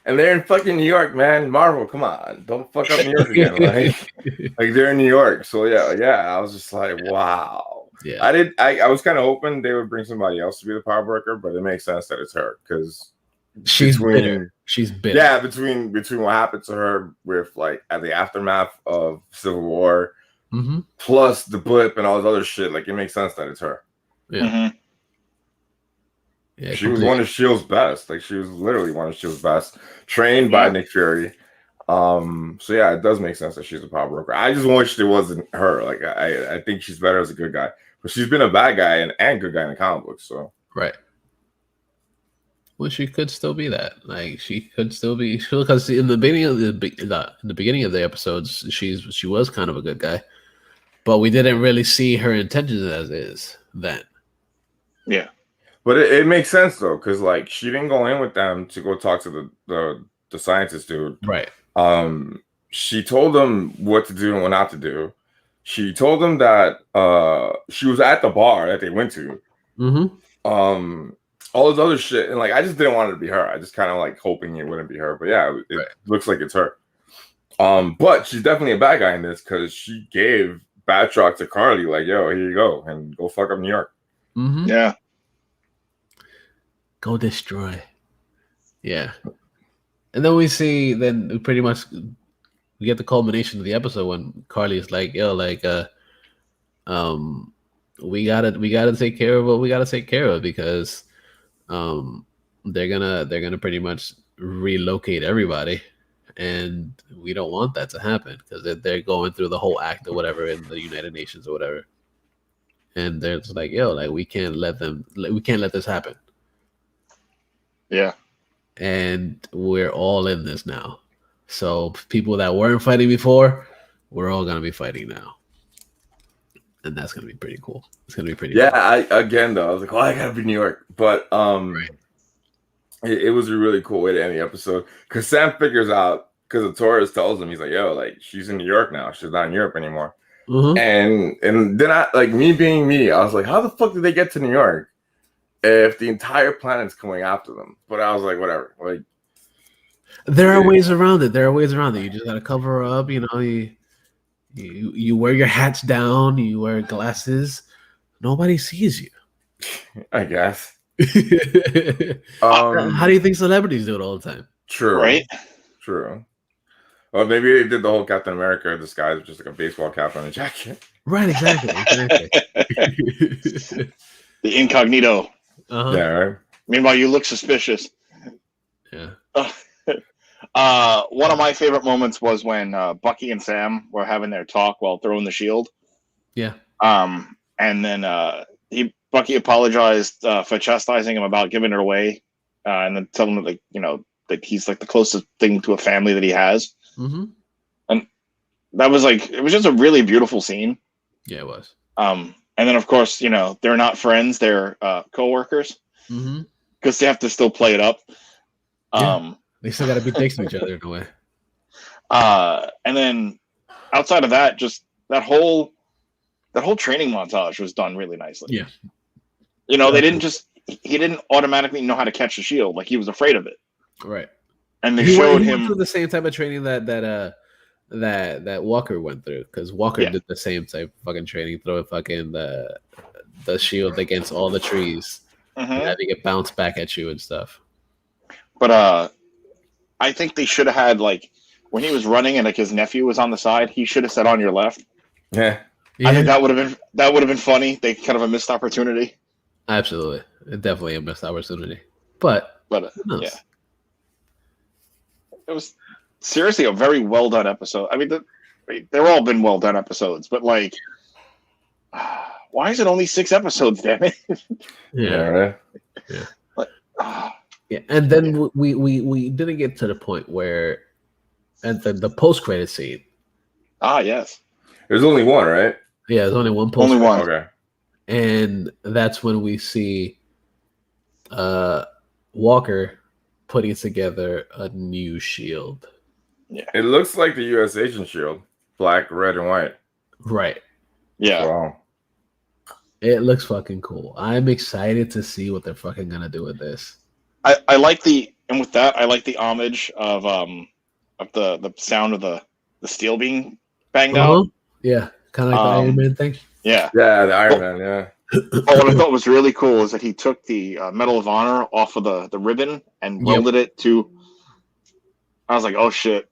And they're in fucking New York, man. Marvel, come on, don't fuck up New York again. Like they're in New York, so yeah. I was just like, wow.
Yeah,
I was kind of hoping they would bring somebody else to be the power broker, but it makes sense that it's her because
she's bitter. She's bitter.
Yeah, between what happened to her with like at the aftermath of Civil War, plus the blip and all this other shit, like it makes sense that it's her.
Yeah.
Mm-hmm.
Yeah, she was one of S.H.I.E.L.D.'s best. Like she was literally one of S.H.I.E.L.D.'s best, trained by Nick Fury. So yeah, it does make sense that she's a power broker. I just wish it wasn't her. Like I think she's better as a good guy, but she's been a bad guy and good guy in the comic books. So
right. Well, she could still be that. Like she could still be, because in the beginning of the episodes, she was kind of a good guy, but we didn't really see her intentions as is then.
Yeah.
But it makes sense though, because like she didn't go in with them to go talk to the scientist dude.
Right.
She told them what to do and what not to do. She told them that she was at the bar that they went to. All this other shit, and like I just didn't want it to be her. I just kind of like hoping it wouldn't be her. But yeah, it looks like it's her. But she's definitely a bad guy in this because she gave Batroc to Carly, like, yo, here you go, and go fuck up New York.
Yeah.
Go destroy. Yeah. And then we pretty much we get the culmination of the episode when Carly is like, yo, like we gotta take care of what we gotta take care of, because they're gonna pretty much relocate everybody, and we don't want that to happen because they're going through the whole act or whatever in the United Nations or whatever, and they're just like, yo, like we can't let this happen.
Yeah.
And we're all in this now. So people that weren't fighting before, we're all gonna be fighting now. And that's gonna be pretty cool. It's gonna be pretty cool.
I was like, oh, I gotta be New York. But it was a really cool way to end the episode because Sam figures out because the tourist tells him, he's like, "Yo, like she's in New York now. She's not in Europe anymore."
Mhm.
And then I, like, me being me, I was like, "How the fuck did they get to New York if the entire planet's coming after them?" But I was like, whatever. Like,
There are ways around it. There are ways around it. You just gotta cover up. You know, you wear your hats down. You wear glasses. Nobody sees you.
I guess.
How do you think celebrities do it all the time?
True.
Right?
True. Well, maybe they did the whole Captain America disguise with just like a baseball cap on a jacket.
Right, exactly.
The incognito.
Uh-huh.
Yeah, right.
Meanwhile, you look suspicious.
Yeah.
One of my favorite moments was when Bucky and Sam were having their talk while throwing the shield.
Yeah.
And then Bucky apologized for chastising him about giving it away, and then telling him like, you know, that he's like the closest thing to a family that he has.
Mm-hmm.
And that was like, it was just a really beautiful scene.
Yeah, it was.
And then of course, you know, they're not friends; they're co-workers, because they have to still play it up.
They still got to be dicks to each other in a way.
And then outside of that, just that whole training montage was done really nicely.
Yeah.
You know, he didn't automatically know how to catch the shield. Like, he was afraid of it.
Right.
And they showed
he
him
went through the same type of training that Walker went through, because Walker did the same type of fucking training, throw fucking the shield against all the trees, and having it bounce back at you and stuff.
But I think they should have had, like, when he was running and like his nephew was on the side, he should have said on your left.
Yeah.
I think that would have been funny. They kind of a missed opportunity.
Absolutely, definitely a missed opportunity. But
yeah, it was seriously a very well done episode. I mean, they've all been well done episodes, but like, why is it only 6 episodes? Damn it!
Yeah.
Yeah.
But,
yeah, and then we didn't get to the point where, and the post credit scene.
Yes.
There's only one, right?
Yeah, there's only one post.
Only one.
Okay.
And that's when we see Walker putting together a new shield.
Yeah.
It looks like the U.S. agent shield, black, red, and white.
Right.
Yeah.
Wow.
It looks fucking cool. I'm excited to see what they're fucking gonna do with this.
I like and with that, I like the homage of the sound of the steel being banged out.
Yeah, kind of like the Iron Man thing.
Yeah.
Yeah, the Iron Man, yeah.
What I thought was really cool is that he took the Medal of Honor off of the ribbon and welded it to. I was like, oh shit.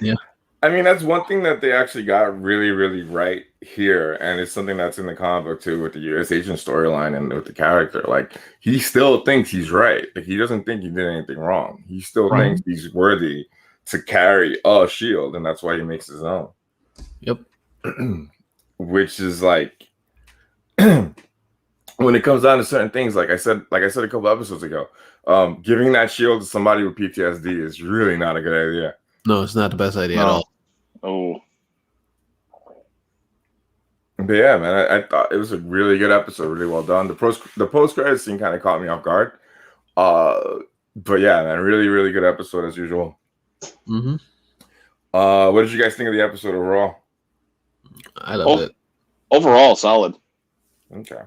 Yeah.
I mean, that's one thing that they actually got really, really right here, and it's something that's in the comic book too, with the U.S. agent storyline and with the character. Like, he still thinks he's right. Like, he doesn't think he did anything wrong. He still thinks he's worthy to carry a shield, and that's why he makes his own.
Yep.
Which is like, when it comes down to certain things, like I said a couple episodes ago, giving that shield to somebody with PTSD is really not a good idea.
No, it's not the best idea at all.
Oh.
But yeah, man, I thought it was a really good episode, really well done. The post credit scene kind of caught me off guard. But yeah, man, really, really good episode as usual.
Mm-hmm.
What did you guys think of the episode overall?
I loved it.
Overall, solid.
Okay.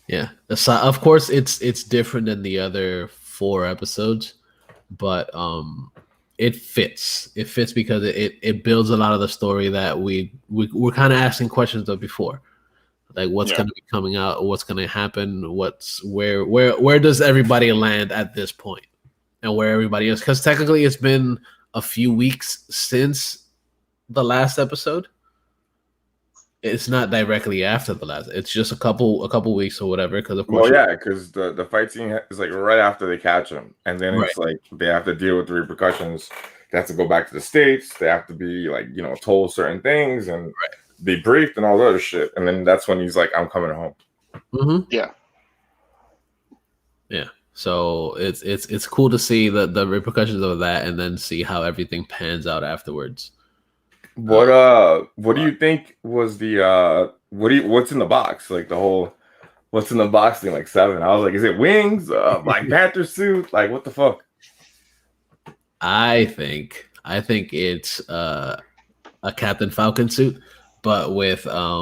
Yeah. Of course, it's different than the other 4 episodes, but it fits. It fits because it builds a lot of the story that we're kind of asking questions of before, like what's going to be coming out, what's going to happen, where does everybody land at this point, and where everybody is, because technically it's been a few weeks since the last episode. It's not directly after the last. It's just a couple weeks or whatever. Because of course,
because the fight scene is like right after they catch him, and then it's like they have to deal with the repercussions. They have to go back to the States. They have to be like, told certain things and be briefed and all that other shit. And then that's when he's like, "I'm coming home."
Mm-hmm.
Yeah.
Yeah. So it's cool to see the repercussions of that, and then see how everything pans out afterwards.
What do you think was the what's in the box? Like the whole what's in the box thing like 7. I was like, is it wings? Black Panther suit? Like, what the fuck?
I think it's a Captain Falcon suit, but with out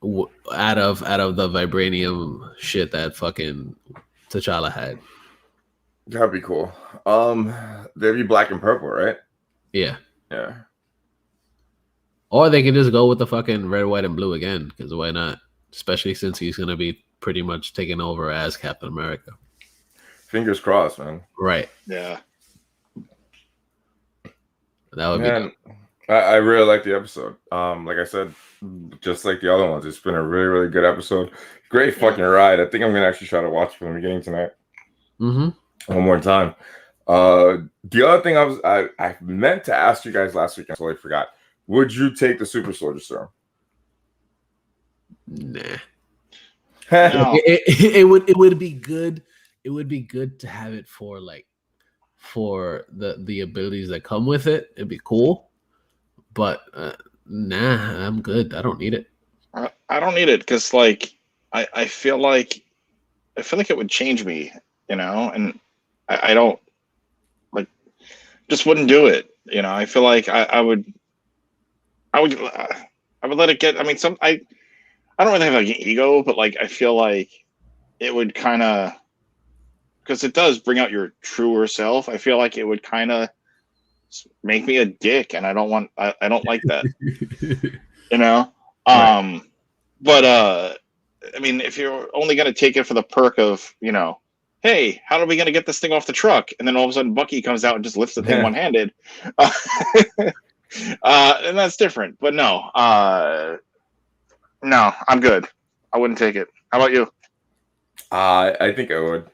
of the vibranium shit that fucking T'Challa had.
That'd be cool. They'd be black and purple, right?
Yeah.
Yeah.
Or they can just go with the fucking red, white, and blue again, because why not? Especially since he's gonna be pretty much taking over as Captain America.
Fingers crossed, man.
Right.
Yeah.
That would
Man, I really like the episode. Like I said, just like the other ones, it's been a really, really good episode. Great fucking ride. I think I'm gonna actually try to watch from the beginning tonight.
Mm-hmm.
One more time. The other thing I meant to ask you guys last week, I totally forgot. Would you take the super soldier serum?
Nah.
No.
It would be good. It would be good to have it for the abilities that come with it. It'd be cool. But nah, I'm good. I don't need it.
I don't need it because like I feel like it would change me, and I don't like just wouldn't do it. I feel like I would let it get. I mean, I don't really have like an ego, but like I feel like it would kind of, because it does bring out your truer self. I feel like it would kind of make me a dick, and I don't like that.
Right.
But I mean, if you're only gonna take it for the perk of, hey, how are we gonna get this thing off the truck? And then all of a sudden Bucky comes out and just lifts the thing one-handed. And that's different. But no, I'm good. I wouldn't take it. How about you?
I think I would.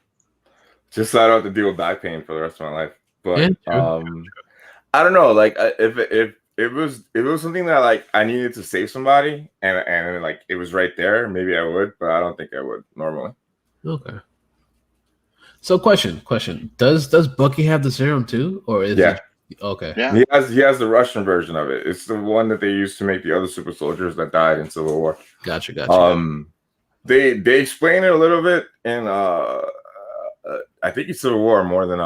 Just so I don't have to deal with back pain for the rest of my life. But I don't know. Like if it was something that like I needed to save somebody and like it was right there, maybe I would, but I don't think I would normally.
Okay. So question. Does Bucky have the serum too? Or is it okay.
Yeah.
He has the Russian version of it. It's the one that they used to make the other super soldiers that died in Civil War.
Gotcha.
They explain it a little bit in I think it's Civil War more than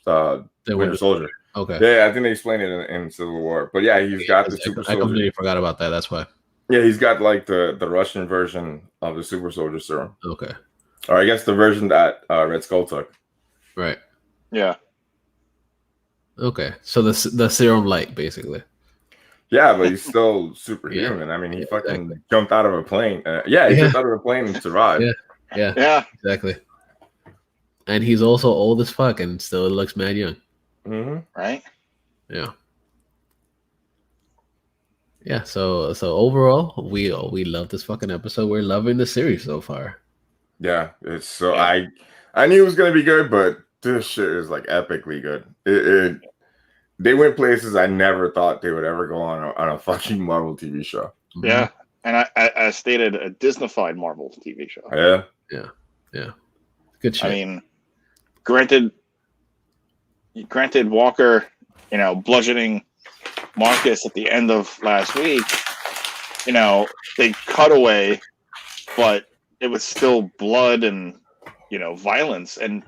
the Winter Soldier.
Okay.
Yeah, I think they explained it in Civil War. But yeah, he's got the super soldier.
I completely forgot about that. That's why.
Yeah, he's got like the Russian version of the super soldier serum.
Okay.
Or I guess the version that Red Skull took.
Right.
Yeah.
Okay. So the serum light, basically.
Yeah, but he's still superhuman. I mean, he fucking jumped out of a plane. He jumped out of a plane and survived.
Yeah. Exactly. And he's also old as fuck and still looks mad young.
Mm-hmm.
Right.
Yeah. Yeah. So overall, we love this fucking episode. We're loving the series so far.
Yeah, it's so I knew it was gonna be good, but this shit is like epically good. They went places I never thought they would ever go on a fucking Marvel TV show.
Yeah, and I stated a Disney-fied Marvel TV show.
Yeah. Good shit.
I mean, granted, Walker, bludgeoning Marcus at the end of last week, they cut away, but it was still blood and violence, and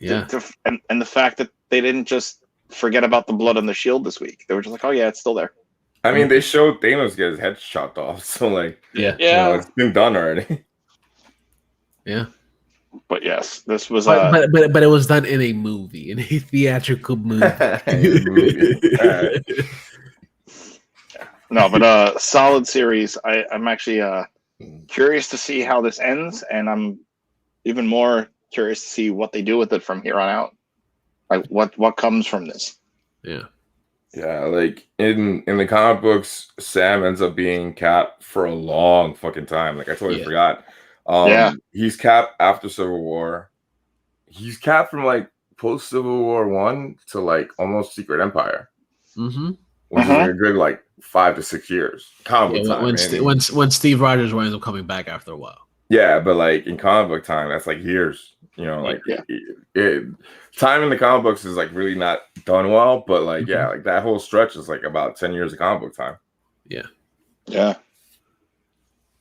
and the fact that they didn't just forget about the blood on the shield this week. They were just like, oh yeah, it's still there.
I mean, they showed Thanos get his head chopped off, so like, it's been done already.
Yeah.
But yes, this was
but it was done in a movie, in a theatrical movie.
No, but solid series. I'm actually curious to see how this ends, and I'm even more curious to see what they do with it from here on out. Like what comes from this.
Yeah.
Yeah, like in the comic books, Sam ends up being Cap for a long fucking time. Like I totally forgot. He's Cap after Civil War. He's Cap from like post Civil War 1 to like almost Secret Empire.
Mm-hmm.
Which is like a good like 5 to 6 years. Comic book time.
When Steve Rogers winds up coming back after a while.
Yeah, but like in comic book time, that's like years. Time in the comic books is like really not done well, but like like that whole stretch is like about 10 years of comic book time.
Yeah.
Yeah.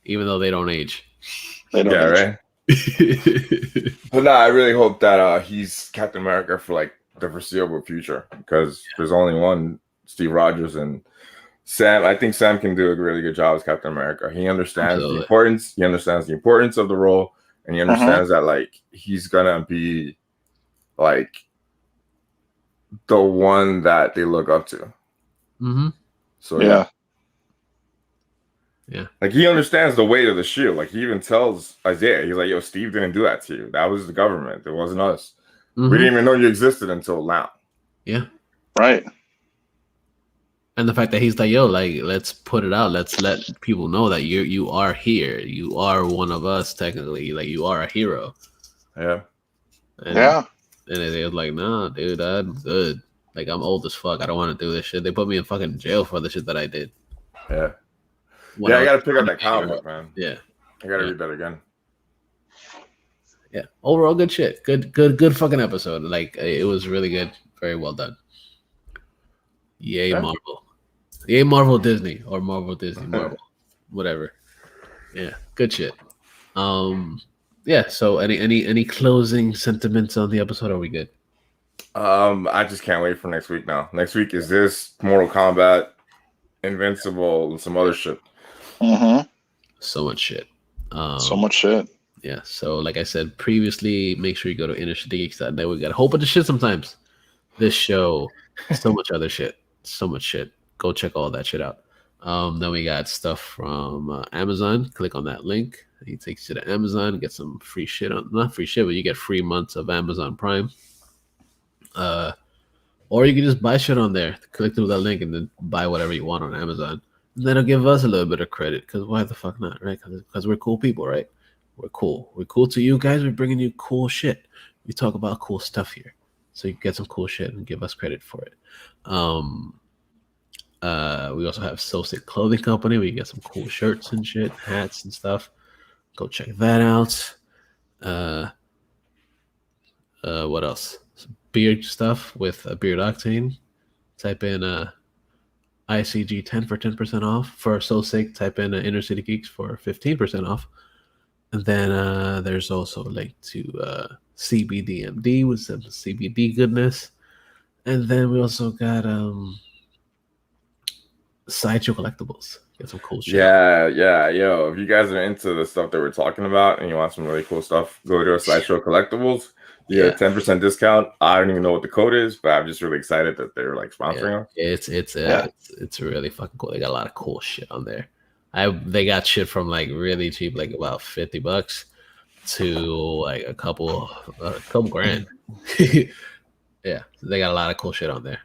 Even though they don't age.
They don't
Yeah,
need you.
right. But no, I really hope that he's Captain America for like the foreseeable future because there's only one Steve Rogers and Sam. I think Sam can do a really good job as Captain America. He understands the importance. He understands the importance of the role, and he understands that like he's gonna be like the one that they look up to.
Mm-hmm.
So
Yeah.
Like he understands the weight of the shield. Like he even tells Isaiah, he's like, "Yo, Steve didn't do that to you. That was the government. It wasn't us.
Mm-hmm.
We didn't even know you existed until now."
Yeah.
Right.
And the fact that he's like, yo, like, let's put it out. Let's let people know that you are here. You are one of us, technically. Like, you are a hero.
Yeah.
And,
Yeah.
And they was like, nah, dude, I'm good. Like, I'm old as fuck. I don't want to do this shit. They put me in fucking jail for the shit that I did.
Yeah.
When
I gotta pick up that comic book, man.
Yeah.
I gotta read that again.
Yeah. Overall, good shit. Good fucking episode. Like, it was really good. Very well done. Yay, Marvel. Yay, Marvel Disney. Or Marvel Disney. Marvel. Whatever. Yeah. Good shit. Yeah, so any closing sentiments on the episode? Are we good?
I just can't wait for next week now. Next week is this Mortal Kombat, Invincible, and some other shit.
Mm-hmm.
So much shit.
So much shit.
Yeah, so like I said previously, make sure you go to InnerCityGeeks.net. We got a whole bunch of shit sometimes. This show, so much other shit. So much shit. Go check all that shit out. Then we got stuff from Amazon. Click on that link. He takes you to Amazon, get some free shit on, not free shit, but you get free months of Amazon Prime. Or you can just buy shit on there. Click through that link and then buy whatever you want on Amazon. And that'll give us a little bit of credit, because why the fuck not, right? Because we're cool people, right? We're cool. We're cool to you guys. We're bringing you cool shit. We talk about cool stuff here, so you can get some cool shit and give us credit for it. We also have So Sick Clothing Company, where you get some cool shirts and shit, hats and stuff. Go check that out. What else? Some beard stuff with Beard Octane. Type in ICG10 for 10% off. For So Sick, type in Inner City Geeks for 15% off. And then there's also a link to CBDMD with some CBD goodness. And then we also got Sideshow Collectibles. Get some cool shit.
Yeah. Yo, if you guys are into the stuff that we're talking about and you want some really cool stuff, go to Sideshow Collectibles. You get a 10% discount. I don't even know what the code is, but I'm just really excited that they're like sponsoring us.
It's really fucking cool. They got a lot of cool shit on there. They got shit from like really cheap, like about $50 to like a couple grand. Yeah, they got a lot of cool shit on there.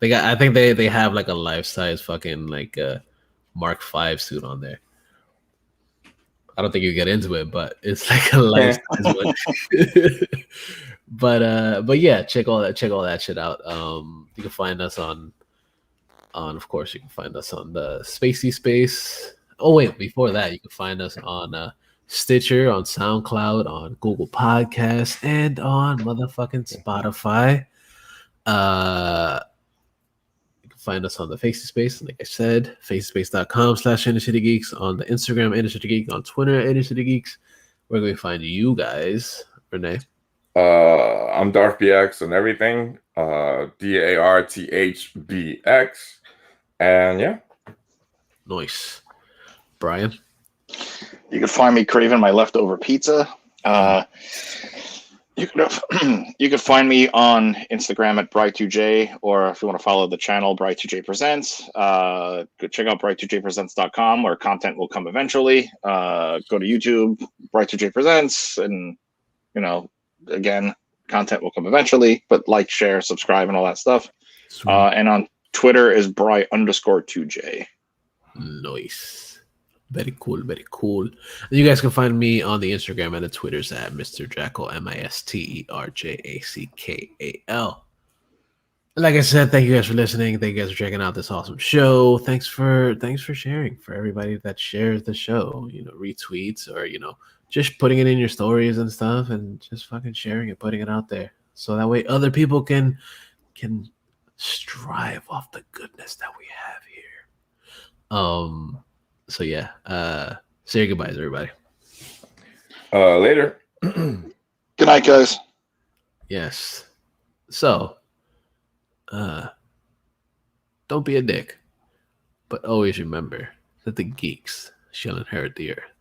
I think they have like a life size fucking like Mark V suit on there. I don't think you get into it, but it's like a life size one. But yeah, check all that shit out. You can find us on of course you can find us on the Spacey Space. Oh wait, before that you can find us on Stitcher, on SoundCloud, on Google Podcasts, and on motherfucking Spotify. You can find us on the Facey Space, like I said, facespace.com/InnerCityGeeks, on the Instagram InnerCityGeeks, on Twitter InnerCityGeeks. Where can we find you guys, Renee?
I'm DarthBX and everything. DARTHBX. And yeah.
Nice. Brian?
You can find me craving my leftover pizza. You can find me on Instagram at Bri2J, or if you want to follow the channel, Bri2J Presents, go check out Bri2JPresents.com, where content will come eventually. Go to YouTube, Bri2J Presents, and again, content will come eventually, but like, share, subscribe, and all that stuff. And on Twitter is Bri_2J.
Nice. Very cool, very cool. And you guys can find me on the Instagram and the Twitters at Mr. Jackal, MisterJackal. Like I said, thank you guys for listening. Thank you guys for checking out this awesome show. Thanks for sharing. For everybody that shares the show, retweets or just putting it in your stories and stuff, and just fucking sharing it, putting it out there, so that way other people can strive off the goodness that we have here. So yeah, say your goodbyes, everybody.
Later.
Good night, guys.
Yes. So, don't be a dick, but always remember that the geeks shall inherit the earth.